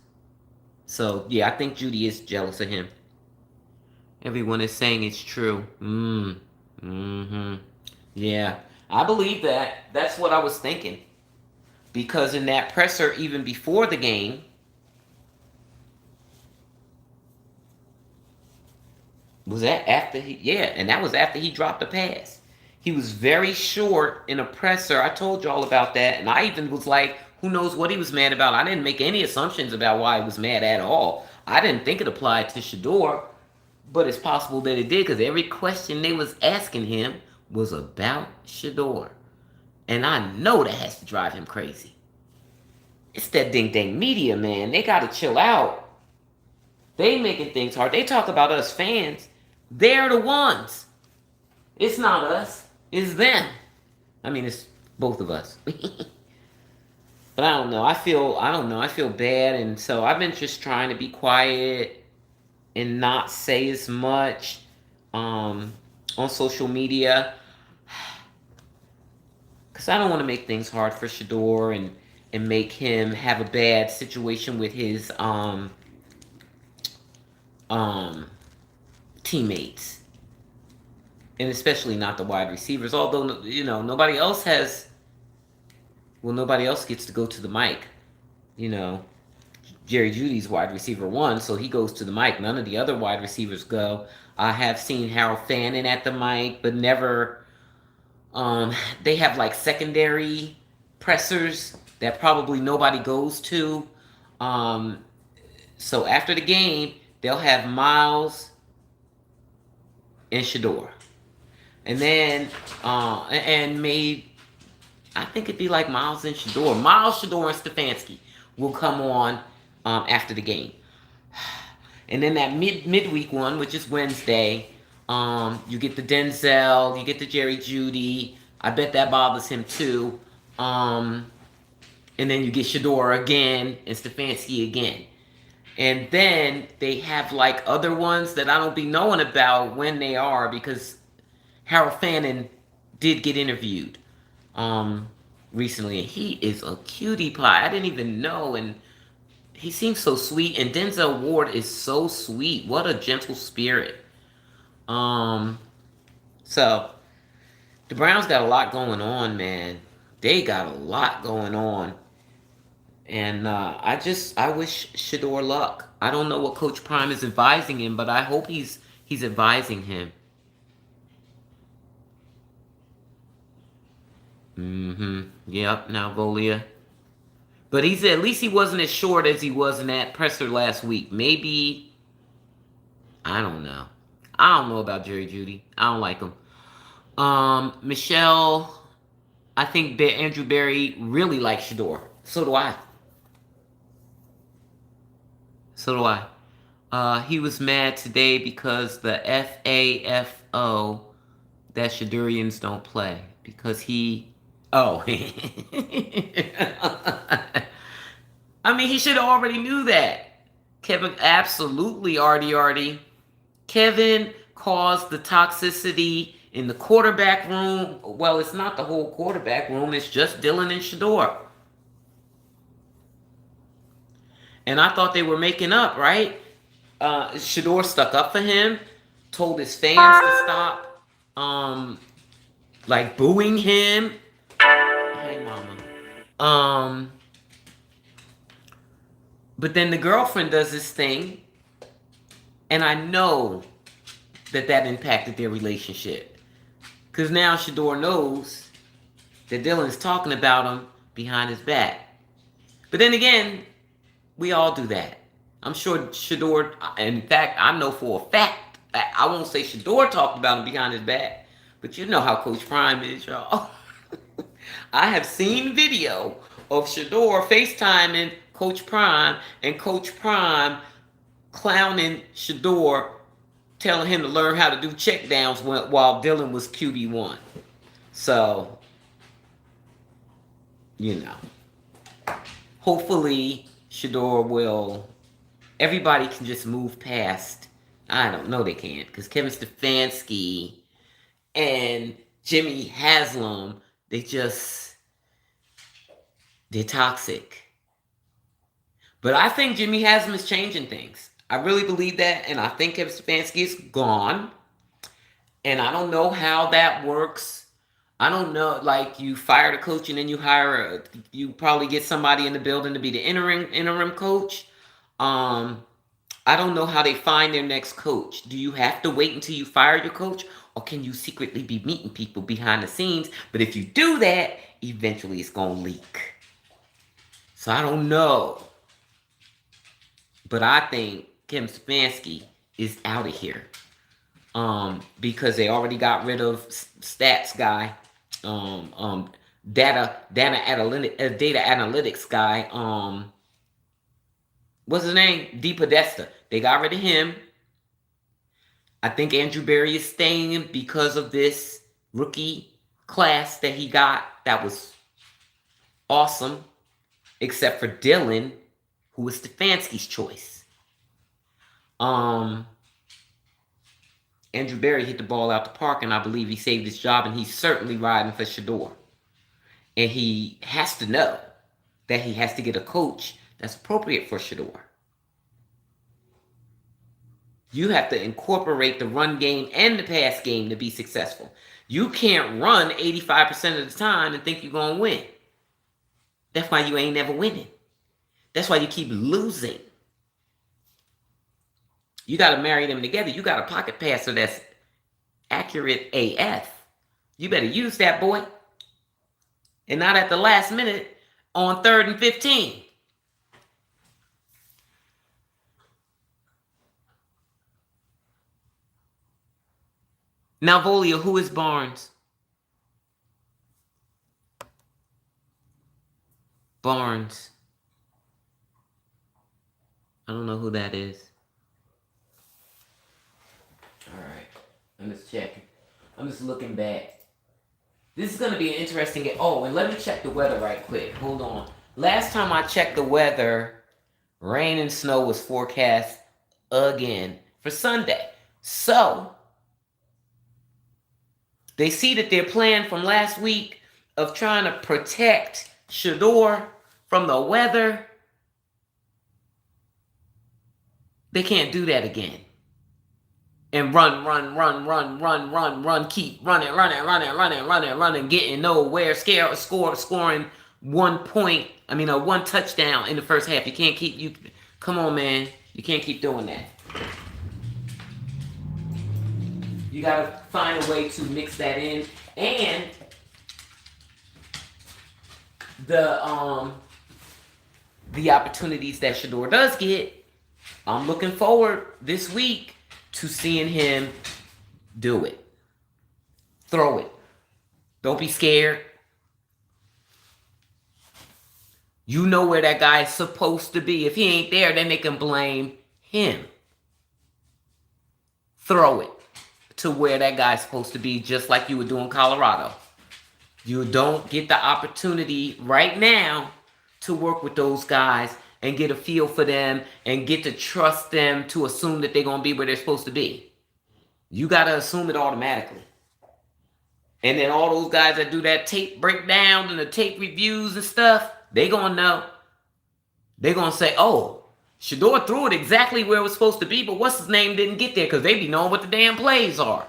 So yeah, I think Juedy is jealous of him. Everyone is saying it's true. Mm-hmm. Yeah. I believe that. That's what I was thinking. Because in that presser, even before the game, was that after and that was after he dropped the pass. He was very short in a presser. I told y'all about that, and I even was like, who knows what he was mad about. I didn't make any assumptions about why he was mad at all. I didn't think it applied to Shedeur, but it's possible that it did because every question they was asking him was about Shedeur. And I know that has to drive him crazy. It's that ding media, man. They gotta chill out. They making things hard. They talk about us fans. They're the ones. It's not us. It's them. I mean, it's both of us. But I don't know. I feel bad, and so I've been just trying to be quiet and not say as much on social media because I don't want to make things hard for Shedeur and make him have a bad situation with his teammates, and especially not the wide receivers. Although nobody else gets to go to the mic. Jerry Judy's wide receiver one, so he goes to the mic. None of the other wide receivers go. I have seen Harold Fannin at the mic, but never. They have like secondary pressers that probably nobody goes to. So after the game, they'll have Miles and Shedeur. And then, and maybe, I think it'd be like Miles and Shedeur. Miles, Shedeur, and Stefanski will come on after the game. And then that midweek one, which is Wednesday, you get the Denzel, you get the Jerry Judy. I bet that bothers him too. And then you get Shedeur again and Stefanski again. And then they have like other ones that I don't be knowing about when they are because Harold Fannin did get interviewed recently, and he is a cutie pie. I didn't even know, and he seems so sweet. And Denzel Ward is so sweet. What a gentle spirit. So the Browns got a lot going on, man. They got a lot going on. And I wish Shedeur luck. I don't know what Coach Prime is advising him, but I hope he's advising him. Yep, now Volia. But at least he wasn't as short as he was in that presser last week. Maybe, I don't know. I don't know about Jerry Judy. I don't like him. Michelle I think that Andrew Berry really likes Shedeur. So do I. So do I. He was mad today because the FAFO that Shedurians don't play. Because he... Oh. I mean, he should have already knew that. Kevin absolutely already. Kevin caused the toxicity in the quarterback room. Well, it's not the whole quarterback room. It's just Dylan and Shedeur. And I thought they were making up, right? Shedeur stuck up for him, told his fans to stop, like booing him. Hey, mama. But then the girlfriend does this thing, and I know that impacted their relationship. Because now Shedeur knows that Dylan's talking about him behind his back. But then again, we all do that. I'm sure Shedeur, in fact, I know for a fact, I won't say Shedeur talked about him behind his back, but you know how Coach Prime is, y'all. I have seen video of Shedeur FaceTiming Coach Prime and Coach Prime clowning Shedeur, telling him to learn how to do check downs while Dylan was QB1. So, you know, hopefully Shedeur will, everybody can just move past. I don't know, they can't, because Kevin Stefanski and Jimmy Haslam, they're toxic. But I think Jimmy Haslam is changing things. I really believe that, and I think Kevin Stefanski is gone. And I don't know how that works. I don't know, like, you fire the coach and then you probably get somebody in the building to be the interim coach. I don't know how they find their next coach. Do you have to wait until you fire your coach? Or can you secretly be meeting people behind the scenes? But if you do that, eventually it's going to leak. So I don't know. But I think Kevin Stefanski is out of here. Because they already got rid of stats guy. Data analytics guy. What's his name? DePodesta. They got rid of him. I think Andrew Berry is staying because of this rookie class that he got. That was awesome. Except for Dylan, who was Stefanski's choice. Andrew Berry hit the ball out the park, and I believe he saved his job, and he's certainly riding for Shedeur. And he has to know that he has to get a coach that's appropriate for Shedeur. You have to incorporate the run game and the pass game to be successful. You can't run 85% of the time and think you're going to win. That's why you ain't never winning. That's why you keep losing. You got to marry them together. You got a pocket passer that's accurate AF. You better use that, boy. And not at the last minute on 3rd and 15. Now, Volio, who is Barnes? Barnes. I don't know who that is. All right. I'm just checking. I'm just looking back. This is going to be an interesting game. Oh, and let me check the weather right quick. Hold on. Last time I checked the weather, rain and snow was forecast again for Sunday. So, they see that their plan from last week of trying to protect Shedeur from the weather, they can't do that again. And run, keep running, getting nowhere, scoring 1 point, one touchdown in the first half. You can't come on, man. You can't keep doing that. You got to find a way to mix that in. And the opportunities that Shedeur does get, I'm looking forward this week to seeing him do it. Throw it. Don't be scared. You know where that guy is supposed to be. If he ain't there, then they can blame him. Throw it to where that guy's supposed to be, just like you would do in Colorado. You don't get the opportunity right now to work with those guys and get a feel for them and get to trust them to assume that they're going to be where they're supposed to be. You got to assume it automatically. And then all those guys that do that tape breakdown and the tape reviews and stuff, they going to know. They're going to say, oh, Shedeur threw it exactly where it was supposed to be, but what's his name didn't get there because they be knowing what the damn plays are.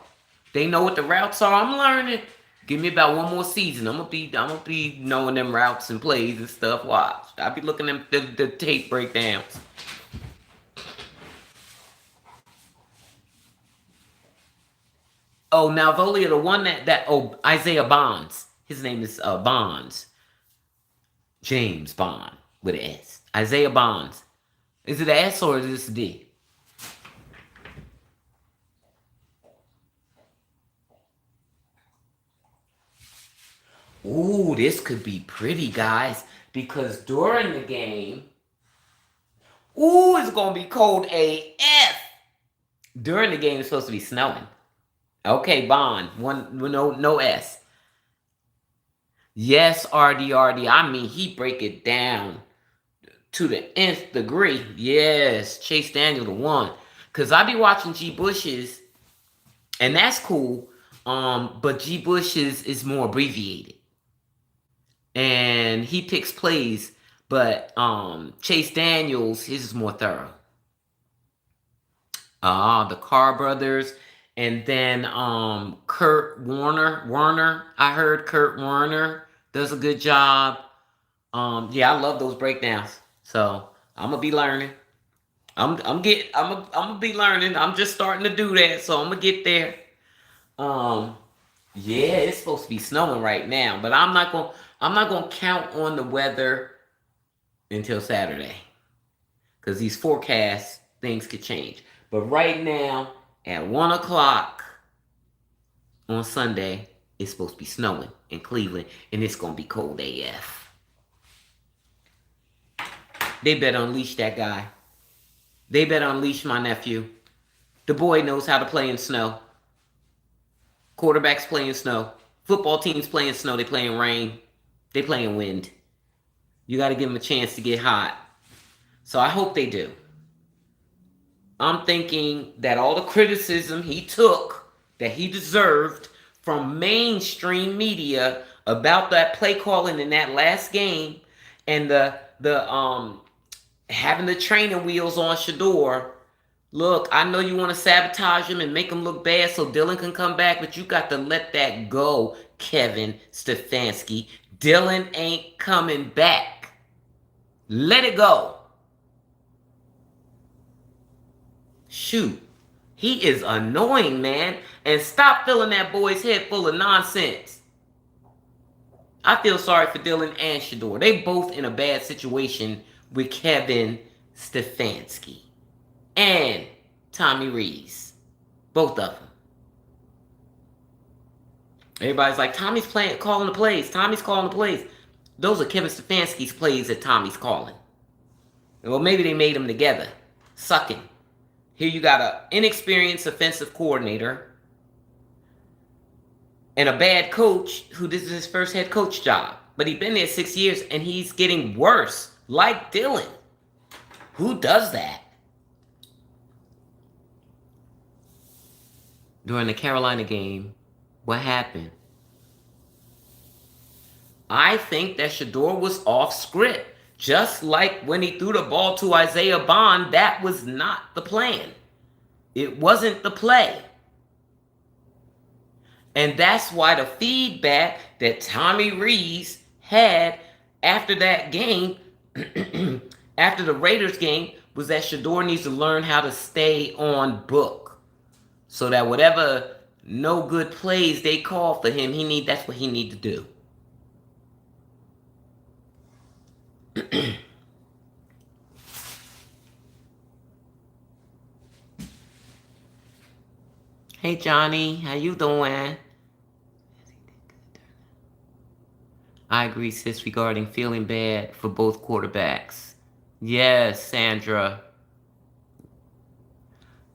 They know what the routes are. I'm learning. Give me about one more season. I'm gonna be knowing them routes and plays and stuff. Watch. I'll be looking at the tape breakdowns. Oh, now Volia, the one Isaiah Bonds. His name is Bonds. James Bond with an S. Isaiah Bonds. Is it an S or is this a D? Ooh, this could be pretty, guys. Because during the game, ooh, it's going to be cold AF. During the game, it's supposed to be snowing. Okay, Bond. No S. Yes, RD. I mean, he break it down to the nth degree. Yes, Chase Daniel the one. Because I be watching G. Bush's, and that's cool. But G. Bush's is more abbreviated. And he picks plays, but Chase Daniels, his is more thorough. The Carr brothers, and then Kurt Warner. I heard Kurt Warner does a good job. Yeah, I love those breakdowns. So I'm gonna be learning. I'm gonna be learning. I'm just starting to do that, so I'm gonna get there. Yeah, it's supposed to be snowing right now, but I'm not gonna count on the weather until Saturday, because these forecasts, things could change. But right now, at 1 o'clock on Sunday, it's supposed to be snowing in Cleveland, and it's gonna be cold AF. They better unleash that guy. They better unleash my nephew. The boy knows how to play in snow. Quarterbacks play in snow. Football teams play in snow. They play in rain. They play in wind. You got to give them a chance to get hot. So I hope they do. I'm thinking that all the criticism he took, that he deserved from mainstream media about that play calling in that last game, and the having the training wheels on Shedeur. Look, I know you want to sabotage him and make him look bad so Dylan can come back, but you got to let that go, Kevin Stefanski. Dylan ain't coming back. Let it go. Shoot. He is annoying, man. And stop filling that boy's head full of nonsense. I feel sorry for Dylan and Shedeur. They both in a bad situation with Kevin Stefanski and Tommy Rees. Both of them. Everybody's like, Tommy's calling the plays. Tommy's calling the plays. Those are Kevin Stefanski's plays that Tommy's calling. Well, maybe they made them together. Sucking. Here you got an inexperienced offensive coordinator and a bad coach who this is his first head coach job. But he's been there 6 years and he's getting worse. Like Dylan. Who does that? During the Carolina game, what happened? I think that Shedeur was off script. Just like when he threw the ball to Isaiah Bond, that was not the plan. It wasn't the play. And that's why the feedback that Tommy Rees had after that game, after the Raiders game, was that Shedeur needs to learn how to stay on book. So that whatever no good plays they call for him, that's what he need to do. Hey Johnny, how you doing? I agree, sis, regarding feeling bad for both quarterbacks. Yes, Sandra.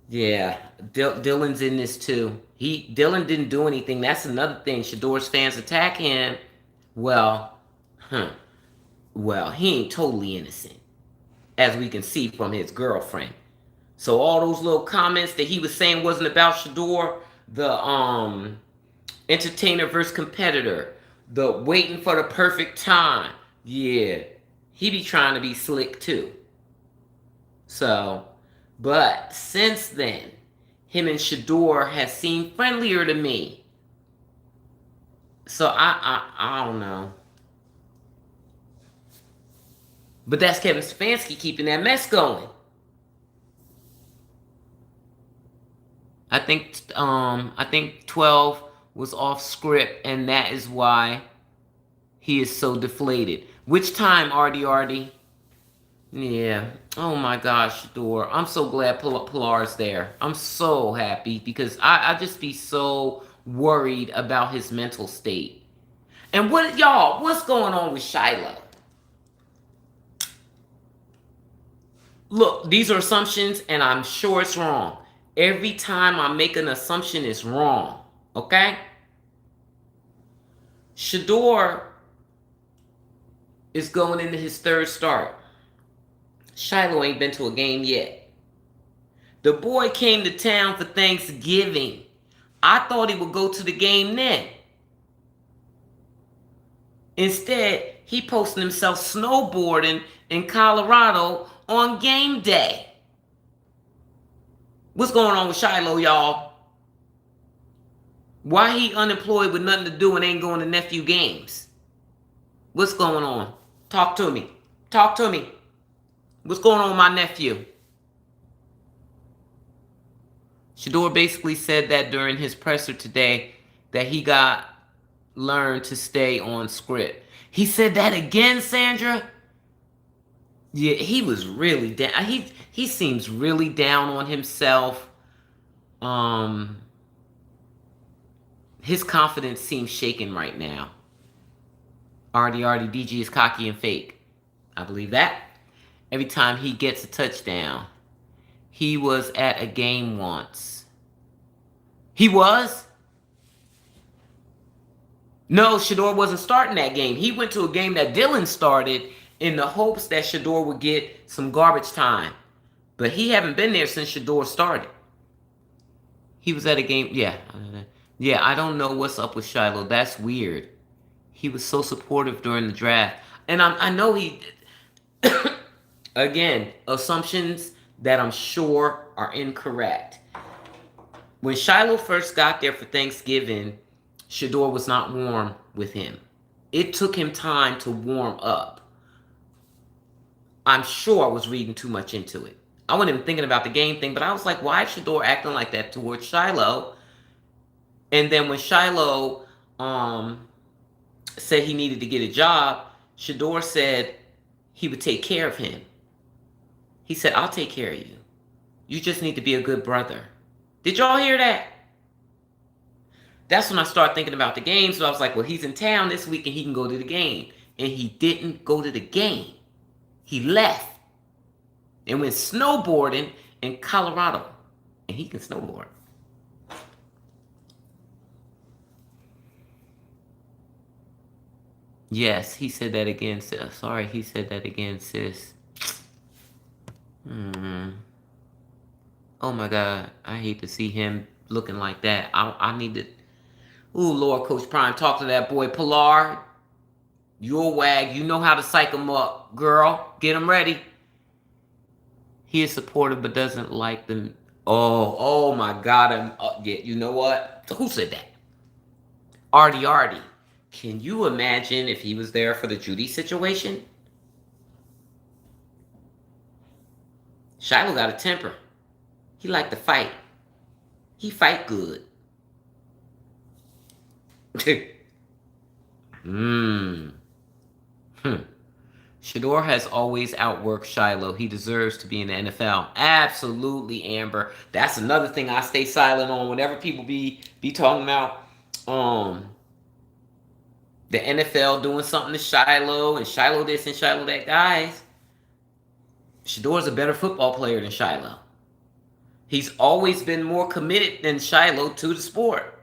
Yeah, Dylan's in this too. Dylan didn't do anything. That's another thing. Shedeur's fans attack him. Well, huh. Well, he ain't totally innocent, as we can see from his girlfriend. So all those little comments that he was saying wasn't about Shedeur, the entertainer versus competitor, the waiting for the perfect time. Yeah, he be trying to be slick too. So, but since then, him and Shedeur has seemed friendlier to me. So I don't know. But that's Kevin Stefanski keeping that mess going. I think 12 was off script, and that is why he is so deflated. Which time, Artie Artie? Yeah. Oh my gosh, Shedeur. I'm so glad Pilar's there. I'm so happy because I just be so worried about his mental state. And what's going on with Shiloh? Look, these are assumptions, and I'm sure it's wrong. Every time I make an assumption, it's wrong. Okay? Shedeur is going into his third start. Shiloh ain't been to a game yet. The boy came to town for Thanksgiving. I thought he would go to the game then. Instead, he posted himself snowboarding in Colorado on game day. What's going on with Shiloh, y'all? Why he unemployed with nothing to do and ain't going to nephew games? What's going on? Talk to me. Talk to me. What's going on with my nephew? Shedeur basically said that during his presser today that he got learned to stay on script. He said that again, Sandra? Yeah, he was really down. He seems really down on himself. His confidence seems shaken right now. Artie DG is cocky and fake. I believe that. Every time he gets a touchdown. He was at a game once. He was? No, Shedeur wasn't starting that game. He went to a game that Dylan started in the hopes that Shedeur would get some garbage time. But he haven't been there since Shedeur started. He was at a game, yeah. Yeah, I don't know what's up with Shiloh. That's weird. He was so supportive during the draft. And I know he, again, assumptions that I'm sure are incorrect. When Shiloh first got there for Thanksgiving, Shedeur was not warm with him. It took him time to warm up. I'm sure I was reading too much into it. I wasn't even thinking about the game thing, but I was like, why is Shedeur acting like that towards Shiloh? And then when Shiloh said he needed to get a job, Shedeur said he would take care of him. He said, I'll take care of you. You just need to be a good brother. Did y'all hear that? That's when I started thinking about the game. So I was like, well, he's in town this week and he can go to the game. And he didn't go to the game. He left and went snowboarding in Colorado. And he can snowboard. Yes, he said that again, sis. Sorry, he said that again, sis. Oh my God, I hate to see him looking like that. I need to. Ooh, Lord, Coach Prime, talk to that boy Pilar. You're a wag. You know how to psych him up, girl. Get him ready. He is supportive but doesn't like them. Oh my God. Yeah, you know what? Who said that? Artie. Can you imagine if he was there for the Juedy situation? Shiloh got a temper. He like to fight. He fight good. Shedeur has always outworked Shiloh. He deserves to be in the NFL. Absolutely, Amber. That's another thing I stay silent on whenever people be talking about the NFL doing something to Shiloh and Shiloh this and Shiloh that. Guys, Shedeur's a better football player than Shiloh. He's always been more committed than Shiloh to the sport.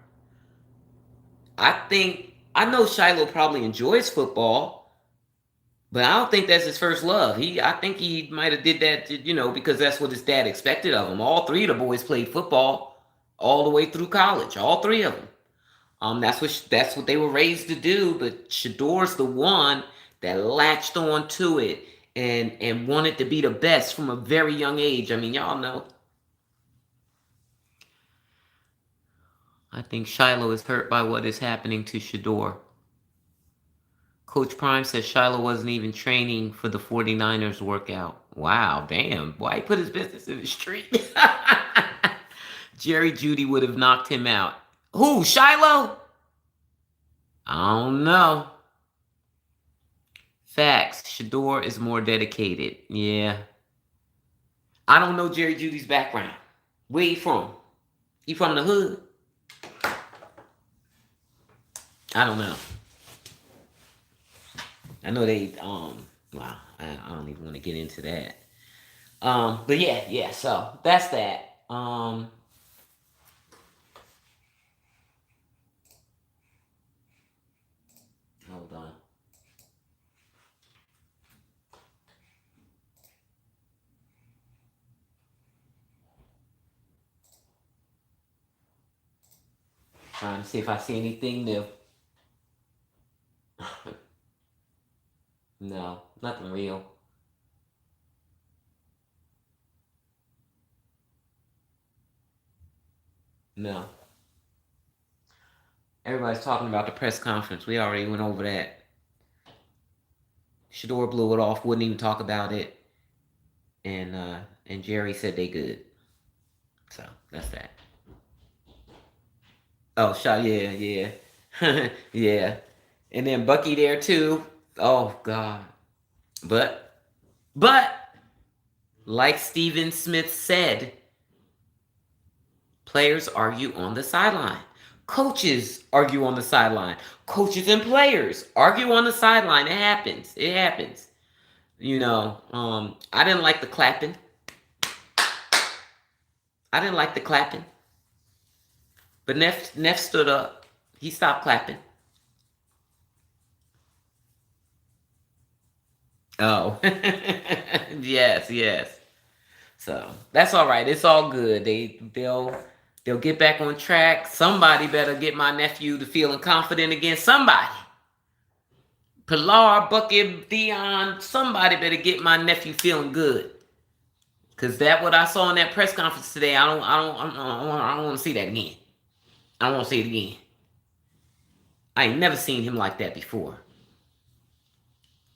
I know Shiloh probably enjoys football, but I don't think that's his first love. I think he might have did that, because that's what his dad expected of him. All three of the boys played football all the way through college. All three of them. That's what they were raised to do. But Shedeur's the one that latched on to it and wanted to be the best from a very young age. I mean, y'all know. I think Shiloh is hurt by what is happening to Shedeur. Coach Prime says Shiloh wasn't even training for the 49ers workout. Wow, damn. Why he put his business in the street? Juedy would have knocked him out. Who, Shiloh? I don't know. Facts. Shedeur is more dedicated. Yeah. I don't know Judy's background. Where he from? He from the hood? I don't know. I know they wow, I don't even want to get into that. But yeah, so that's that. Hold on. Trying to see if I see anything new. No, nothing real. No. Everybody's talking about the press conference. We already went over that. Shedeur blew it off, wouldn't even talk about it. And Jerry said they good. So that's that. Oh, shot, yeah. Yeah. And then Bucky there too. Oh God. But like Stephen Smith said, players argue on the sideline. Coaches argue on the sideline. Coaches and players argue on the sideline. It happens. It happens. I didn't like the clapping. But Neff stood up. He stopped clapping. Oh. Yes. So that's all right. It's all good. They'll get back on track. Somebody better get my nephew to feeling confident again. Somebody. Pilar, Bucket, Dion, somebody better get my nephew feeling good. Cause that what I saw in that press conference today. I don't want to see that again. I don't want to see it again. I ain't never seen him like that before.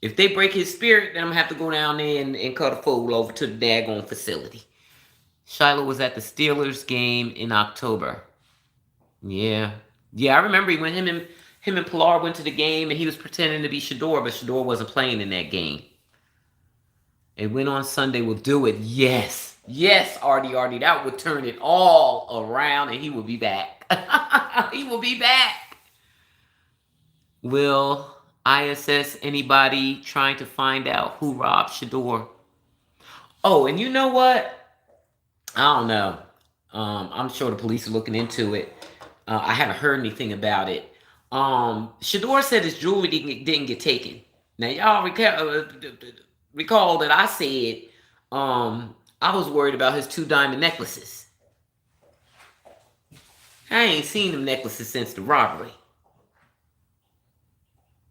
If they break his spirit, then I'm gonna have to go down there and cut a fool over to the daggone facility. Shiloh was at the Steelers game in October. Yeah, I remember when him and Pilar went to the game and he was pretending to be Shedeur, but Shedeur wasn't playing in that game. It went on Sunday. We'll do it. Yes, Artie, that would turn it all around, and he will be back. He will be back. Will ISS anybody trying to find out who robbed Shedeur? Oh, and you know what? I don't know. I'm sure the police are looking into it. I haven't heard anything about it. Shedeur said his jewelry didn't get taken. Now, y'all recall that I said I was worried about his 2 diamond necklaces. I ain't seen them necklaces since the robbery.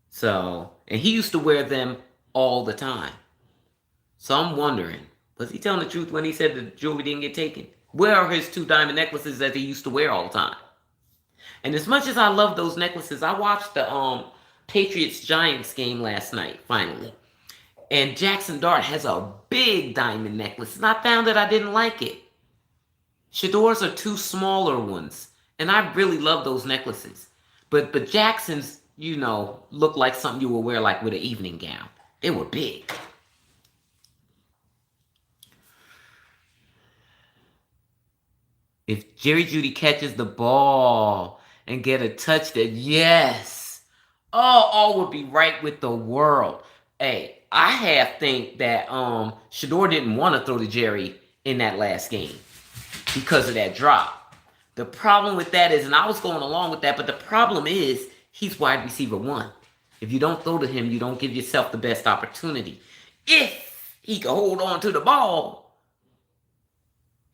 So, and he used to wear them all the time. So I'm wondering, was he telling the truth when he said the jewelry didn't get taken? Where are his 2 diamond necklaces that he used to wear all the time? And as much as I love those necklaces, I watched the Patriots-Giants game last night, finally. And Jackson Dart has a big diamond necklace, and I found that I didn't like it. Shedeur's are 2 smaller ones, and I really love those necklaces. But Jackson's, look like something you would wear like with an evening gown. They were big. If Jerry Judy catches the ball and get a touchdown, yes. all would be right with the world. Hey, I have think that Shedeur didn't want to throw to Jerry in that last game because of that drop. The problem with that is, and I was going along with that, but the problem is he's wide receiver one. If you don't throw to him, you don't give yourself the best opportunity. If he can hold on to the ball,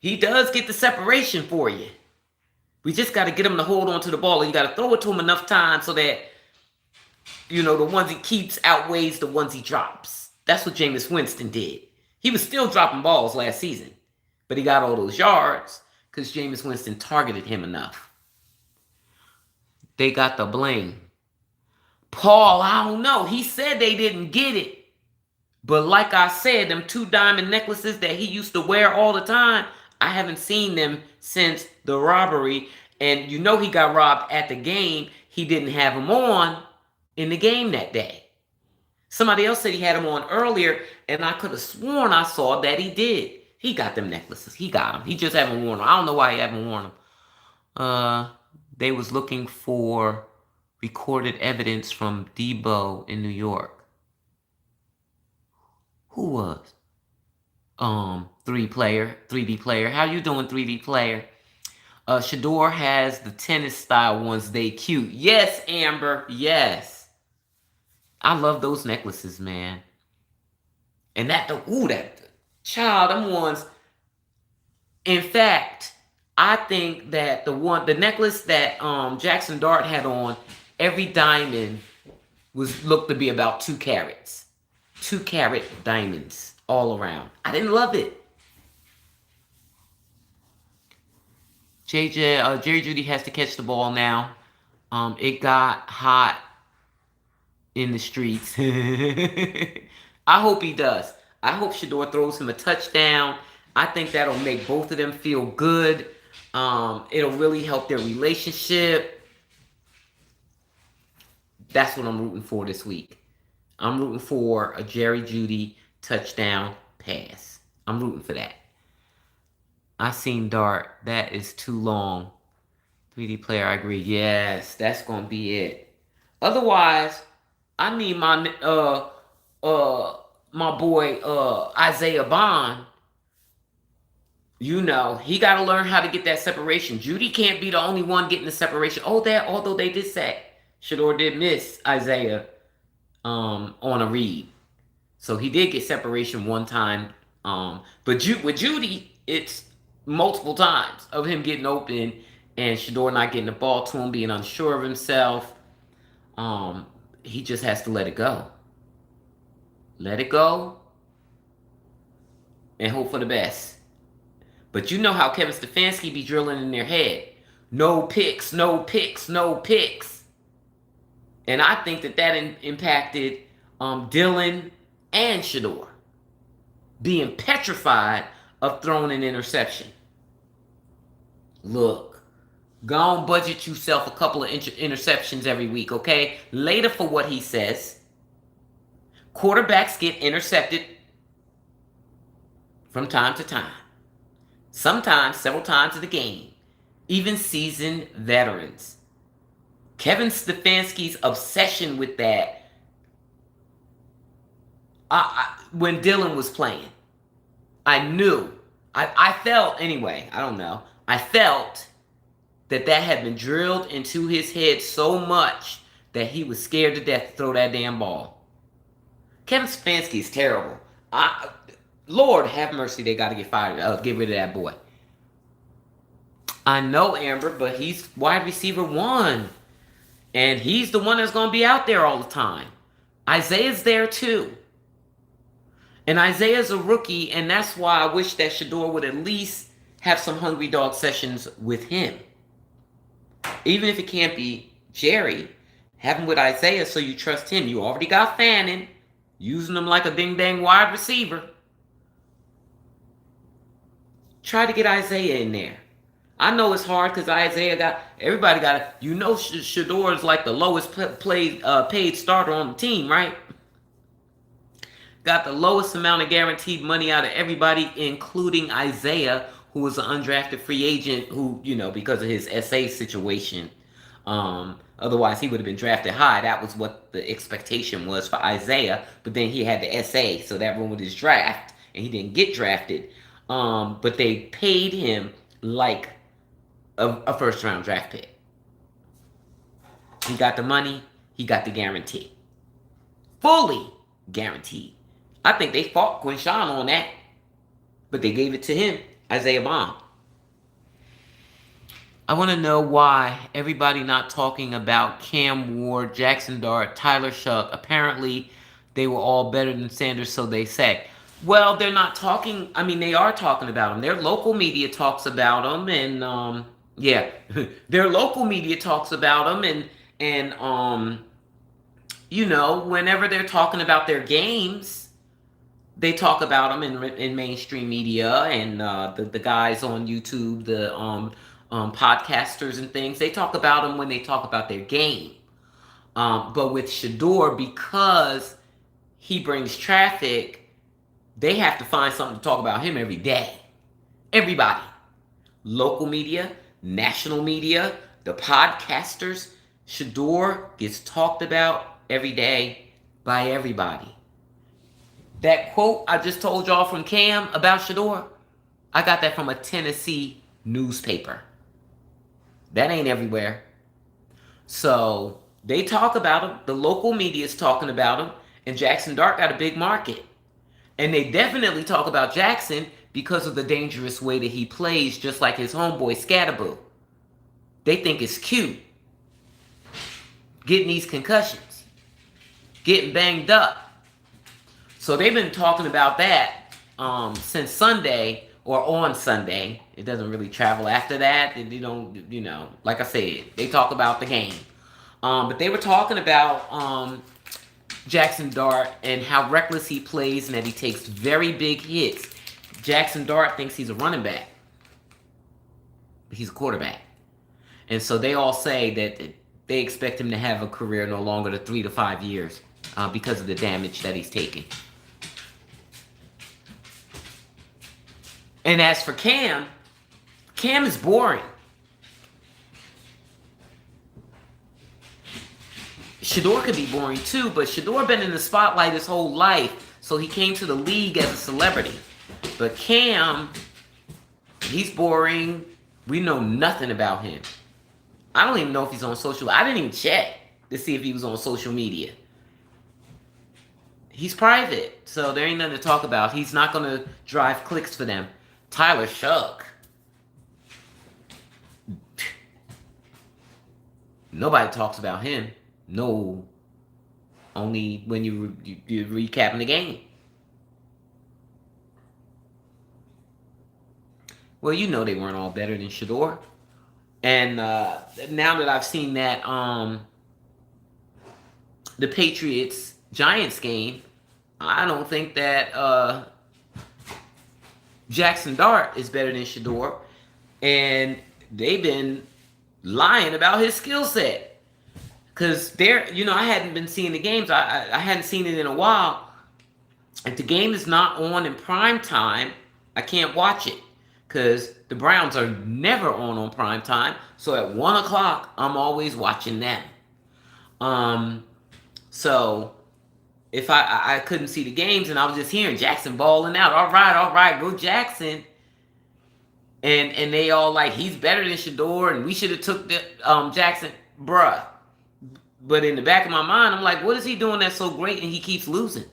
he does get the separation for you. We just got to get him to hold on to the ball, and you got to throw it to him enough time so that, you know, the ones he keeps outweighs the ones he drops. That's what Jameis Winston did. He was still dropping balls last season, but he got all those yards because Jameis Winston targeted him enough. They got the blame. Paul, I don't know. He said they didn't get it. But like I said, them 2 diamond necklaces that he used to wear all the time, I haven't seen them since the robbery. And you know he got robbed at the game. He didn't have them on in the game that day. Somebody else said he had them on earlier, and I could have sworn I saw that he did. He got them necklaces. He got them. He just haven't worn them. I don't know why he haven't worn them. They was looking for recorded evidence from Debo in New York. Who was? 3D player. How you doing, 3D player? Shedeur has the tennis style ones. They cute. Yes, Amber. Yes. I love those necklaces, man. And that child, them ones. In fact, I think that the necklace that Jackson Dart had on, every diamond looked to be about 2 carats. 2 carat diamonds all around. I didn't love it. Jerry Judy has to catch the ball now. It got hot in the streets. I hope he does. I hope Shedeur throws him a touchdown. I think that'll make both of them feel good. It'll really help their relationship. That's what I'm rooting for this week. I'm rooting for a Jerry Judy touchdown pass. I'm rooting for that. I seen Dart. That is too long. 3D player, I agree. Yes, that's gonna be it. Otherwise, I need my boy Isaiah Bond. You know, he got to learn how to get that separation. Judy can't be the only one getting the separation. Although they did say Shedeur did miss Isaiah on a read. So he did get separation one time. But with Judy, it's multiple times of him getting open and Shedeur not getting the ball to him, being unsure of himself. He just has to let it go. Let it go and hope for the best. But you know how Kevin Stefanski be drilling in their head. No picks, no picks, no picks. And I think that impacted Dylan and Shedeur being petrified of throwing an interception. Look, go on, budget yourself a couple of interceptions every week, okay? Later for what he says. Quarterbacks get intercepted from time to time. Sometimes several times in the game. Even seasoned veterans. Kevin Stefanski's obsession with that when Dylan was playing. I knew. I felt, anyway, I don't know. I felt that had been drilled into his head so much that he was scared to death to throw that damn ball. Kevin Stefanski is terrible. Lord have mercy, they got to get fired. Get rid of that boy. I know, Amber, but he's wide receiver one. And he's the one that's going to be out there all the time. Isaiah's there too. And Isaiah's a rookie, and that's why I wish that Shedeur would at least have some hungry dog sessions with him. Even if it can't be Jerry, have him with Isaiah so you trust him. You already got Fannin, using him like a ding-dang wide receiver. Try to get Isaiah in there. I know it's hard because everybody got it. You know Shedeur is like the lowest paid starter on the team, right? Got the lowest amount of guaranteed money out of everybody, including Isaiah, who was an undrafted free agent who, because of his SA situation, Otherwise, he would have been drafted high. That was what the expectation was for Isaiah. But then he had the SA, so that ruined his draft, and he didn't get drafted. But they paid him like a first round draft pick. He got the money. He got the guarantee. Fully guaranteed. I think they fought Quinshawn on that, but they gave it to him, Isaiah Bond. I want to know why everybody not talking about Cam Ward, Jackson Dart, Tyler Shuck. Apparently, they were all better than Sanders, so they say. Well, they're not talking. I mean, they are talking about them. Their local media talks about them, and yeah, their local media talks about them, and you know, whenever they're talking about their games, they talk about them in mainstream media, and the guys on YouTube, the podcasters and things, they talk about them when they talk about their game. But with Shedeur, because he brings traffic, they have to find something to talk about him every day. Everybody. Local media, national media, the podcasters. Shedeur gets talked about every day by everybody. That quote I just told y'all from Cam about Shedeur, I got that from a Tennessee newspaper. That ain't everywhere. So they talk about him. The local media is talking about him. And Jackson Dart got a big market. And they definitely talk about Jackson because of the dangerous way that he plays, just like his homeboy Scatterboo. They think it's cute. Getting these concussions. Getting banged up. So they've been talking about that since Sunday, or on Sunday. It doesn't really travel after that. They don't, you know, like I said, they talk about the game. But they were talking about Jackson Dart and how reckless he plays and that he takes very big hits. Jackson Dart thinks he's a running back. He's a quarterback. And so they all say that they expect him to have a career no longer than 3 to 5 years because of the damage that he's taking. And as for Cam, Cam is boring. Shedeur could be boring too, but Shedeur been in the spotlight his whole life, so he came to the league as a celebrity. But Cam, he's boring. We know nothing about him. I don't even know if he's on social. I didn't even check to see if he was on social media. He's private, so there ain't nothing to talk about. He's not going to drive clicks for them. Tyler Shuck. Nobody talks about him. No. Only when you're recapping the game. Well, you know they weren't all better than Shedeur. And now that I've seen that the Patriots-Giants game, I don't think that Jackson Dart is better than Shedeur. And they've been lying about his skill set. Because I hadn't been seeing the games. I hadn't seen it in a while. If the game is not on in prime time, I can't watch it. Because the Browns are never on prime time. So at 1 o'clock, I'm always watching them. So if I couldn't see the games and I was just hearing Jackson balling out. All right, go Jackson. And they all like, he's better than Shedeur and we should have took the Jackson. Bruh. But in the back of my mind, I'm like, what is he doing that's so great and he keeps losing?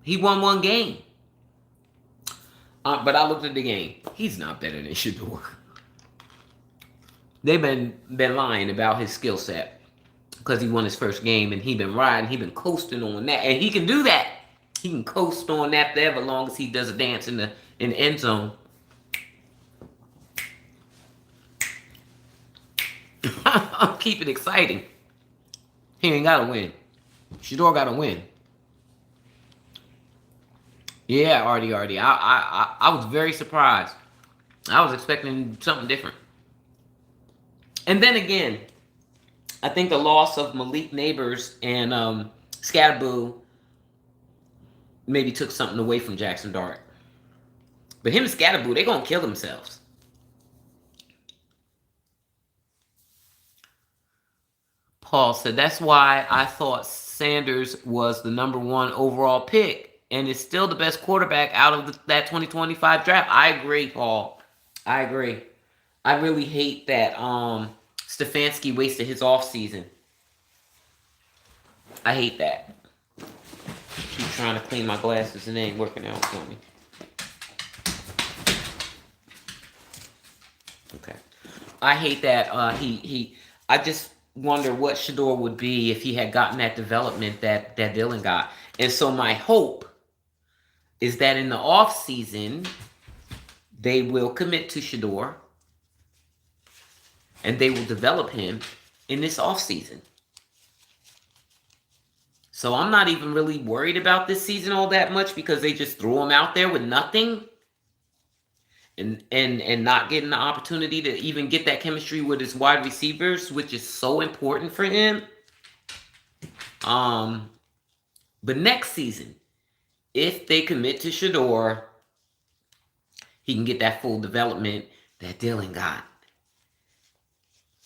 He won one game. But I looked at the game. He's not better than Shedeur. They've been lying about his skill set because he won his first game and he been riding. He been coasting on that, and he can do that. He can coast on that forever, long as he does a dance in the end zone. Keep it exciting. He ain't gotta win. Shedeur gotta win. Yeah, Artie. I was very surprised. I was expecting something different. And then again, I think the loss of Malik Neighbors and Scatterboo maybe took something away from Jackson Dart. But him and Scatterboo, they're going to kill themselves. Paul said, that's why I thought Sanders was the #1 overall pick and is still the best quarterback out of that 2025 draft. I agree, Paul. I agree. I really hate that Stefanski wasted his offseason. I hate that. Keep trying to clean my glasses and they ain't working out for me. Okay. I hate that I just wonder what Shedeur would be if he had gotten that development that Dylan got. And so my hope is that in the off season they will commit to Shedeur and they will develop him in this off season. So I'm not even really worried about this season all that much because they just threw him out there with nothing. And not getting the opportunity to even get that chemistry with his wide receivers, which is so important for him. But next season, if they commit to Shedeur, he can get that full development that Dylan got.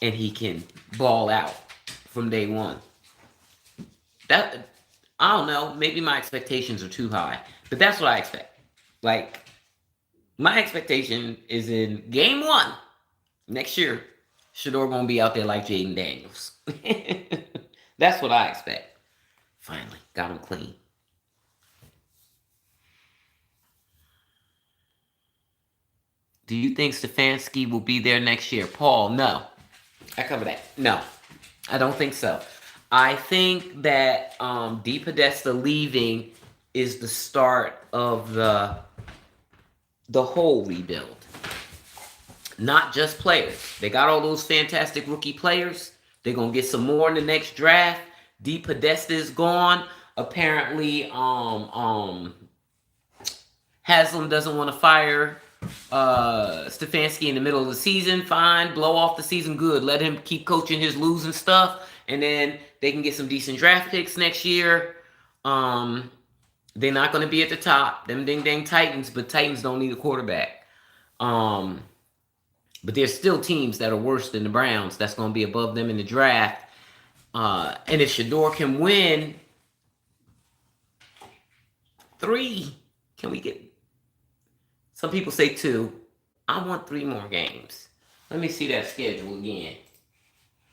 And he can ball out from day one. That, I don't know, maybe my expectations are too high. But that's what I expect. Like, my expectation is in game 1 next year, Shedeur gonna be out there like Jaden Daniels. That's what I expect. Finally, got him clean. Do you think Stefanski will be there next year? Paul, no. I cover that. No, I don't think so. I think that DePodesta leaving is the start of the whole rebuild. Not just players. They got all those fantastic rookie players. They're going to get some more in the next draft. DePodesta is gone. Apparently, Haslam doesn't want to fire Stefanski in the middle of the season. Fine. Blow off the season. Good. Let him keep coaching his losing stuff. And then they can get some decent draft picks next year. They're not going to be at the top. Them ding-dang Titans, but Titans don't need a quarterback. But there's still teams that are worse than the Browns that's going to be above them in the draft. And if Shedeur can win 3, can we get... Some people say 2. I want 3 more games. Let me see that schedule again.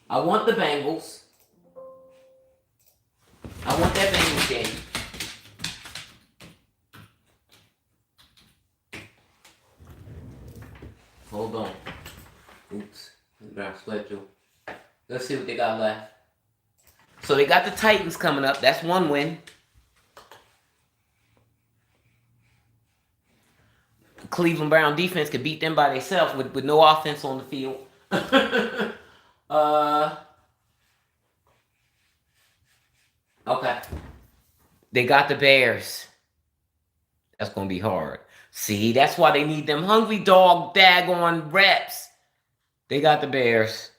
I want the Bengals. I want that Bengals game. Hold on. Oops. Schedule. Let's see what they got left. So they got the Titans coming up. That's 1 win. Cleveland Brown defense could beat them by themselves with no offense on the field. Okay. They got the Bears. That's going to be hard. See, that's why they need them hungry dog daggone reps. They got the Bears.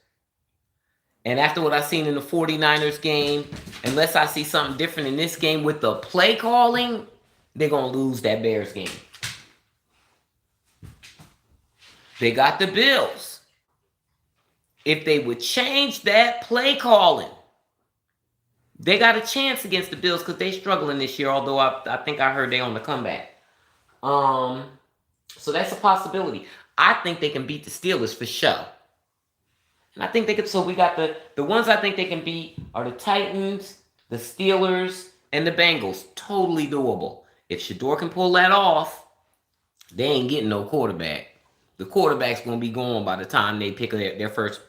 And after what I seen in the 49ers game, unless I see something different in this game with the play calling, they're going to lose that Bears game. They got the Bills. If they would change that play calling, they got a chance against the Bills because they're struggling this year, although I think I heard they on the comeback. So that's a possibility. I think they can beat the Steelers for sure. And I think they could, so we got the ones I think they can beat are the Titans, the Steelers, and the Bengals. Totally doable. If Shedeur can pull that off, they ain't getting no quarterback. The quarterback's going to be gone by the time they pick their first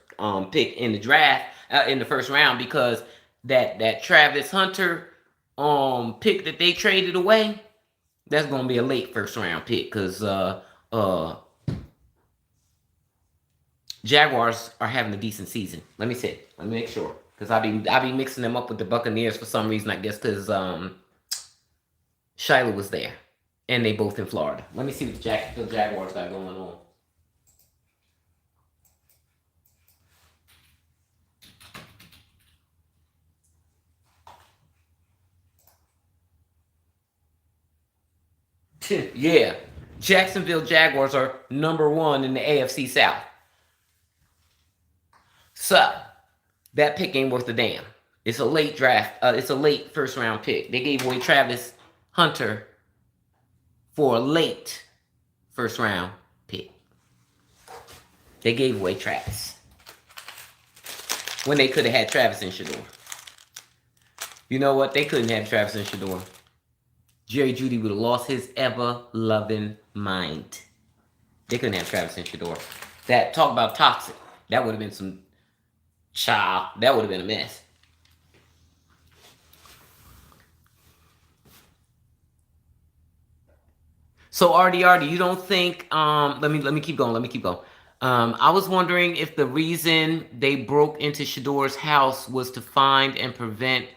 pick in the draft, in the first round, because that Travis Hunter pick that they traded away, that's going to be a late first round pick because Jaguars are having a decent season. Let me see. Let me make sure. Because I be mixing them up with the Buccaneers for some reason, I guess because Shiloh was there. And they both in Florida. Let me see what the Jaguars got going on. Yeah. Jacksonville Jaguars are #1 in the AFC South. So, that pick ain't worth a damn. It's a late draft. It's a late first round pick. They gave away Travis Hunter for a late first round pick. They gave away Travis when they could have had Travis and Shedeur. You know what? They couldn't have Travis and Shedeur. Juedy would have lost his ever-loving mind. They couldn't have Travis and Shedeur. That, talk about toxic. That would have been some child. That would have been a mess. So Artie, you don't think? Let me keep going. I was wondering if the reason they broke into Shedeur's house was to find and prevent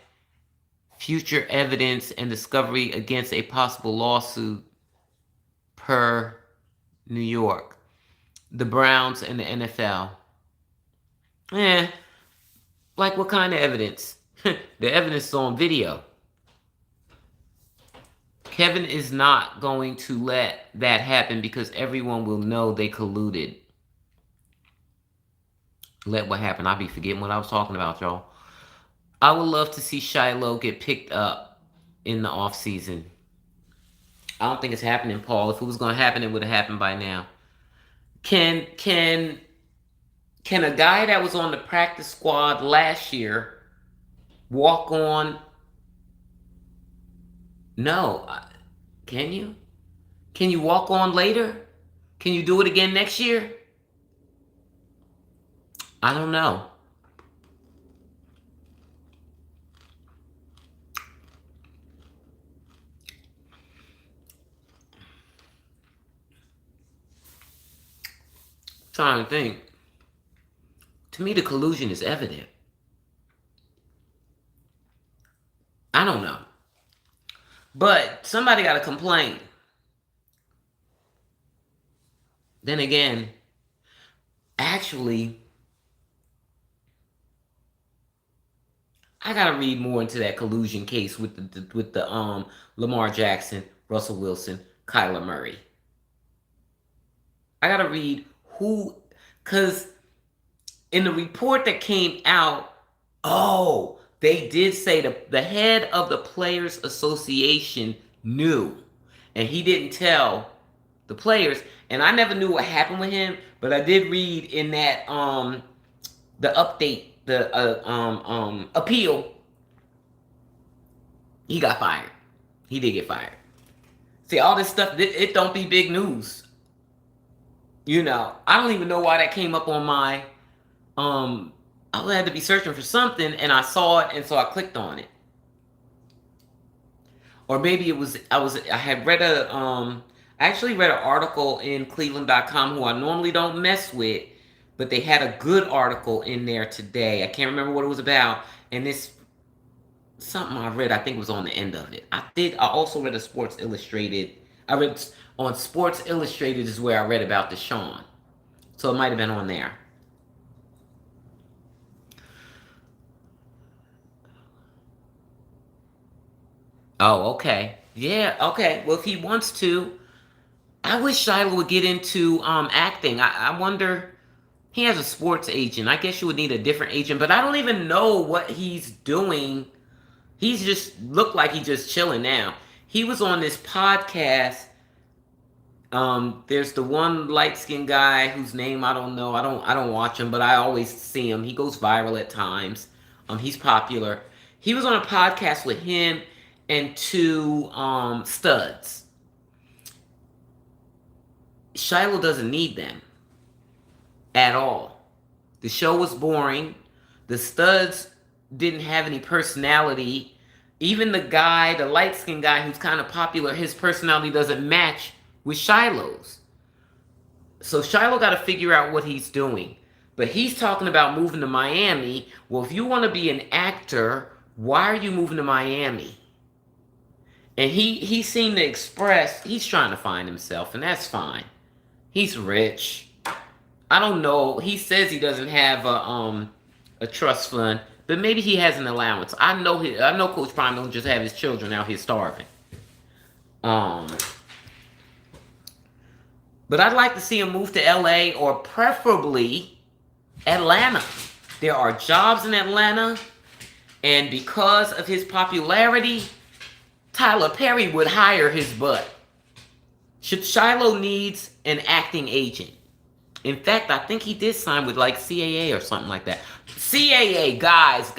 future evidence and discovery against a possible lawsuit per New York, the Browns, and the NFL. Like what kind of evidence? The evidence is on video. Kevin is not going to let that happen because everyone will know they colluded. Let what happened. I'll be forgetting what I was talking about, y'all. I would love to see Shiloh get picked up in the offseason. I don't think it's happening, Paul. If it was going to happen, it would have happened by now. Can a guy that was on the practice squad last year walk on? No. Can you? Can you walk on later? Can you do it again next year? I don't know. Trying to think. To me, the collusion is evident. I don't know. But somebody got to complain. Then again, actually, I got to read more into that collusion case with the Lamar Jackson, Russell Wilson, Kyler Murray. I got to read who, because in the report that came out, they did say the head of the Players Association knew, and he didn't tell the players. And I never knew what happened with him, but I did read in that the update, the appeal, he got fired. He did get fired. See, all this stuff, it don't be big news. You know, I don't even know why that came up on my I had to be searching for something and I saw it, and so I clicked on it. Or maybe it was I had read I actually read an article in Cleveland.com, who I normally don't mess with, but they had a good article in there today. I can't remember what it was about, and it's something I read. I think it was on the end of it. I also read a Sports Illustrated. I read on Sports Illustrated is where I read about Deshaun, so it might have been on there. Oh, okay. Yeah, okay. Well, if he wants to, I wish Shiloh would get into acting. I wonder, he has a sports agent. I guess you would need a different agent, but I don't even know what he's doing. He's just looked like he's just chilling now. He was on this podcast. There's the one light-skinned guy whose name I don't know. I don't watch him, but I always see him. He goes viral at times. He's popular. He was on a podcast with him and two studs. Shiloh doesn't need them at all. The show was boring. The studs didn't have any personality. Even the guy, the light-skinned guy who's kind of popular, his personality doesn't match with Shiloh's. So Shiloh got to figure out what he's doing. But he's talking about moving to Miami. Well, if you want to be an actor, why are you moving to Miami? And he seemed to express he's trying to find himself, and that's fine. He's rich. I don't know. He says he doesn't have a trust fund, but maybe he has an allowance. I know Coach Prime don't just have his children out here starving. But I'd like to see him move to LA or preferably Atlanta. There are jobs in Atlanta, and because of his popularity, Tyler Perry would hire his butt. Shiloh needs an acting agent. In fact, I think he did sign with like CAA or something like that. CAA, guys.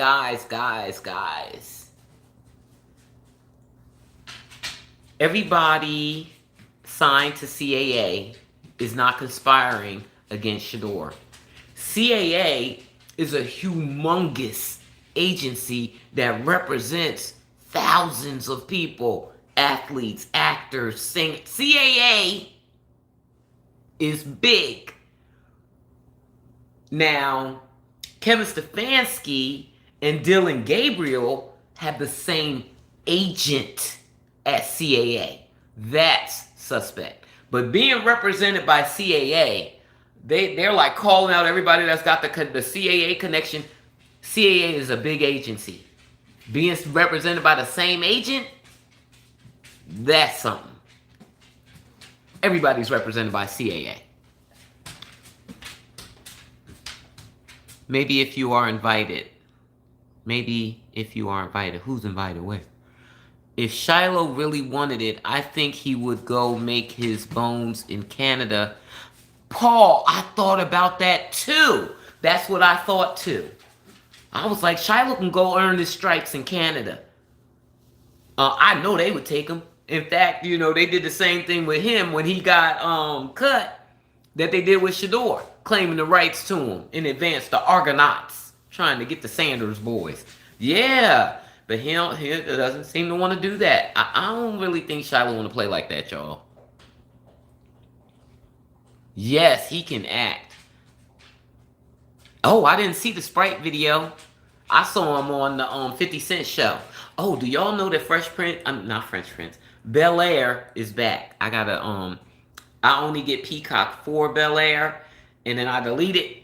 Everybody signed to CAA is not conspiring against Shedeur. CAA is a humongous agency that represents thousands of people, athletes, actors, singers. CAA is big. Now, Kevin Stefanski and Dylan Gabriel have the same agent at CAA. That's suspect. But being represented by CAA, they're like calling out everybody that's got the CAA connection. CAA is a big agency. Being represented by the same agent, that's something. Everybody's represented by CAA. Maybe if you are invited. Who's invited where? If Shiloh really wanted it, I think he would go make his bones in Canada. Paul, I thought about that too. That's what I thought too. I was like, Shiloh can go earn his stripes in Canada. I know they would take him. In fact, they did the same thing with him when he got cut that they did with Shedeur, claiming the rights to him in advance, the Argonauts, trying to get the Sanders boys. Yeah, but he doesn't seem to want to do that. I don't really think Shiloh want to play like that, y'all. Yes, he can act. Oh, I didn't see the Sprite video. I saw him on the 50 Cent show. Oh, do y'all know that Bel Air is back. I only get Peacock for Bel Air, and then I delete it.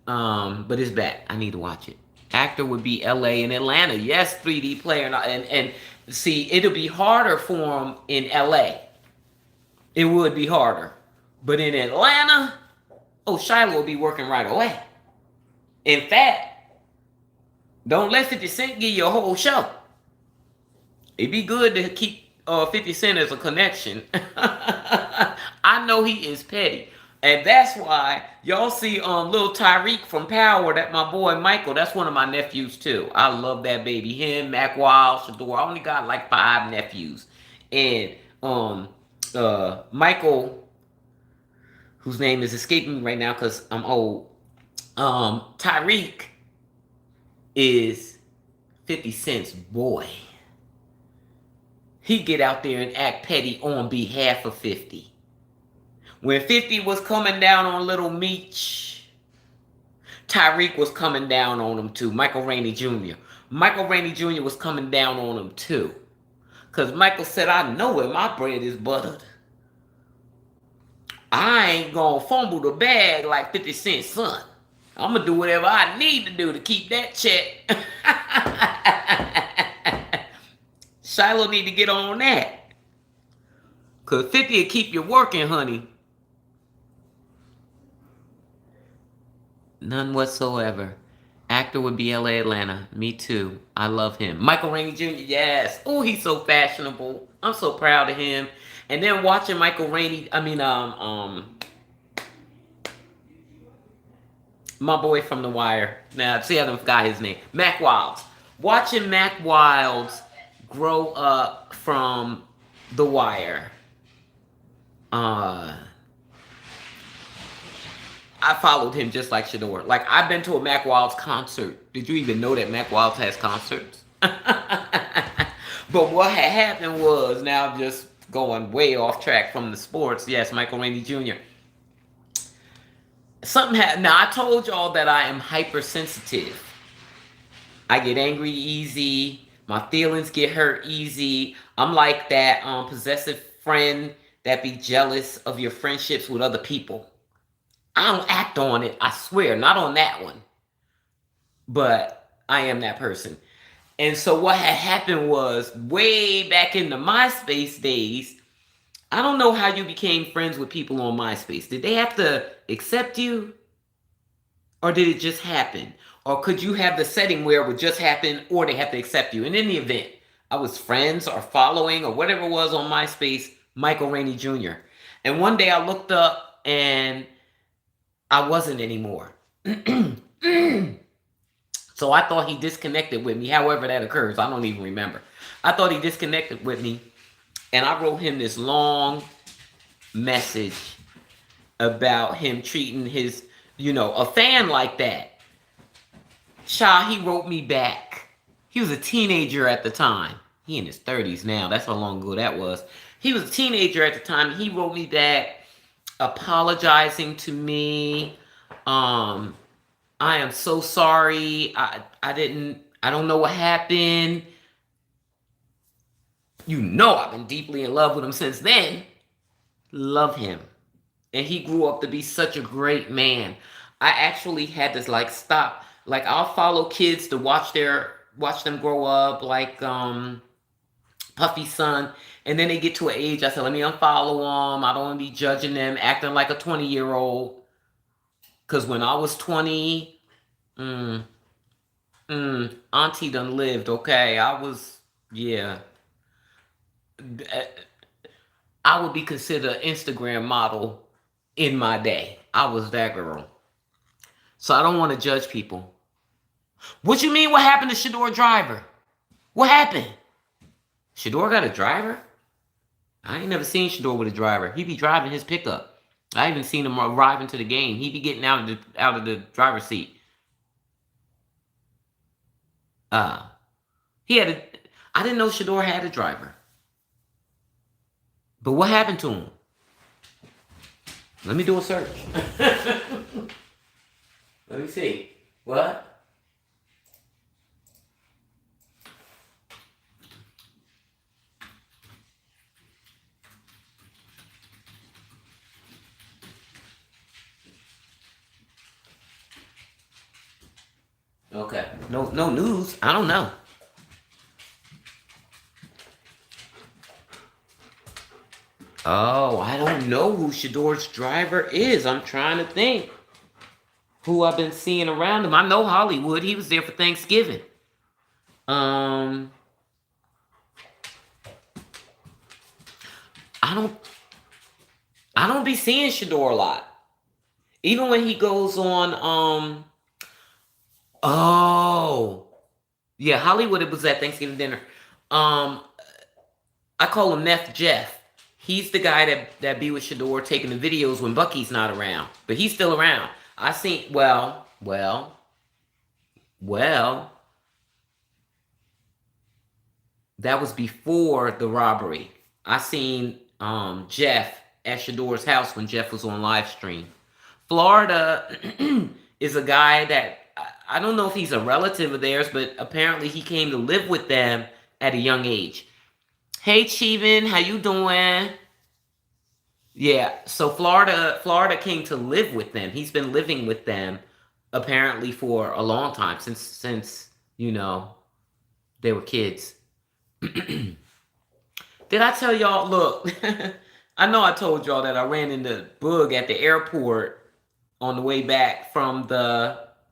But it's back. I need to watch it. Actor would be LA and Atlanta. Yes, 3D player. And see, it'll be harder for him in LA. It would be harder. But in Atlanta, Shiloh will be working right away. In fact, don't let 50 Cent give you a whole show. It'd be good to keep 50 Cent as a connection. I know he is petty. And that's why y'all see little Tyreek from Power, that my boy Michael, that's one of my nephews too. I love that baby. Him, Mac Wild, Shedeur. I only got like 5 nephews. And Michael, whose name is escaping me right now because I'm old. Tyreek is 50 Cent's boy. He get out there and act petty on behalf of 50. When 50 was coming down on Little Meech, Tyreek was coming down on him too. Michael Rainey Jr. Michael Rainey Jr. was coming down on him too. Because Michael said, I know where my bread is buttered. I ain't going to fumble the bag like 50 Cent's son. I'm going to do whatever I need to do to keep that check. Shiloh need to get on that. Because 50 will keep you working, honey. None whatsoever. Actor would be LA Atlanta. Me too. I love him. Michael Rainey Jr., yes. Oh, he's so fashionable. I'm so proud of him. And then watching Michael Rainey, my boy from The Wire. Now, see, I forgot his name. Mac Wilds. Watching Mac Wilds grow up from The Wire. I followed him just like Shedeur. Like, I've been to a Mac Wilds concert. Did you even know that Mac Wilds has concerts? But what had happened was, now just going way off track from the sports. Yes, Michael Rainey Jr. Something happened. Now, I told y'all that I am hypersensitive. I get angry easy. My feelings get hurt easy. I'm like that possessive friend that be jealous of your friendships with other people. I don't act on it, I swear, not on that one. But I am that person. And so what had happened was, way back in the MySpace days, I don't know how you became friends with people on MySpace. Did they have to accept you? Or did it just happen? Or could you have the setting where it would just happen or they have to accept you? And in the event, I was friends or following or whatever it was on MySpace, Michael Rainey Jr. And one day I looked up and I wasn't anymore. So I thought he disconnected with me, however that occurs. I don't even remember. I thought he disconnected with me. And I wrote him this long message about him treating his, a fan like that. Child, he wrote me back. He was a teenager at the time. He in his 30s now. That's how long ago that was. He was a teenager at the time. He wrote me back apologizing to me. I am so sorry. I don't know what happened. I've been deeply in love with him since then. Love him. And he grew up to be such a great man. I actually had to stop. I'll follow kids to watch them grow up, like Puffy's son. And then they get to an age, I said, let me unfollow them. I don't want to be judging them, acting like a 20-year-old. Because when I was 20, Auntie done lived, okay? Yeah. I would be considered an Instagram model in my day. I was that girl. So I don't want to judge people. What you mean what happened to Shedeur driver? What happened? Shedeur got a driver? I ain't never seen Shedeur with a driver. He be driving his pickup. I even seen him arriving to the game. He be getting out of the driver's seat. I didn't know Shedeur had a driver. But what happened to him? Let me do a search. Let me see. What? Okay. No news. I don't know. Oh, I don't know who Shedeur's driver is. I'm trying to think who I've been seeing around him. I know Hollywood. He was there for Thanksgiving. I don't be seeing Shedeur a lot. Even when he goes on oh yeah, Hollywood, it was at Thanksgiving dinner. I call him Meth Jeff. He's the guy that be with Shedeur taking the videos when Bucky's not around. But he's still around. I seen well. That was before the robbery. I seen Jeff at Shedeur's house when Jeff was on live stream. Florida is a guy that I don't know if he's a relative of theirs, but apparently he came to live with them at a young age. Hey, Cheevan, how you doing? Yeah, so Florida came to live with them. He's been living with them apparently for a long time since they were kids. Did I tell y'all? Look, I know I told y'all that I ran into Boog at the airport on the way back from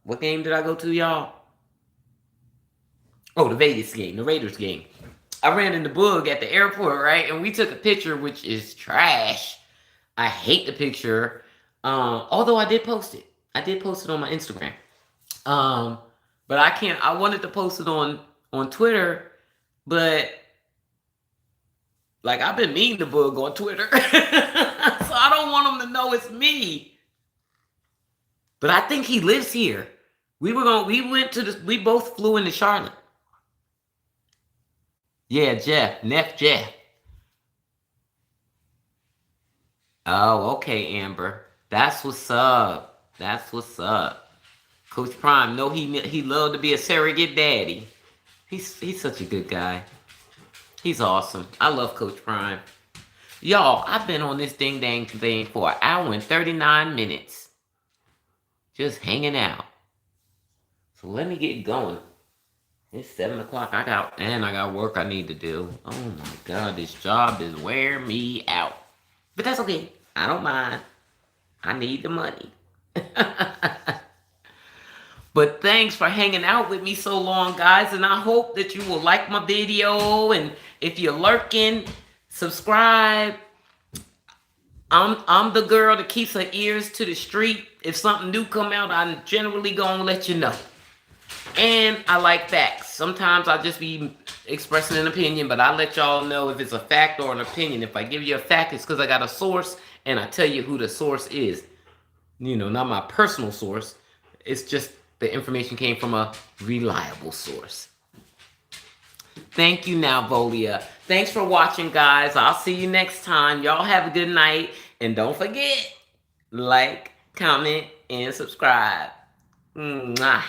what game did I go to, y'all? Oh, the Vegas game, the Raiders game. I ran into Boog at the airport, right? And we took a picture, which is trash. I hate the picture. Although I did post it. I did post it on my Instagram. But I wanted to post it on Twitter, but I've been meaning to Boog on Twitter. So I don't want him to know it's me. But I think he lives here. We both flew into Charlotte. Yeah, Neff Jeff. Oh, okay, Amber. That's what's up. Coach Prime, no, he loved to be a surrogate daddy. He's such a good guy. He's awesome. I love Coach Prime. Y'all, I've been on this dang thing for 1 hour and 39 minutes. Just hanging out. So let me get going. It's 7 o'clock. I got work I need to do. Oh my God, this job is wearing me out. But that's okay. I don't mind. I need the money. But thanks for hanging out with me so long, guys. And I hope that you will like my video. And if you're lurking, subscribe. I'm the girl that keeps her ears to the street. If something new come out, I'm generally gonna let you know. And I like facts. Sometimes I'll just be expressing an opinion, but I let y'all know if it's a fact or an opinion. If I give you a fact, it's because I got a source, and I tell you who the source is. You know, not my personal source. It's just the information came from a reliable source. Thank you, now, Volia. Thanks for watching, guys. I'll see you next time. Y'all have a good night. And don't forget, like, comment, and subscribe. Mwah.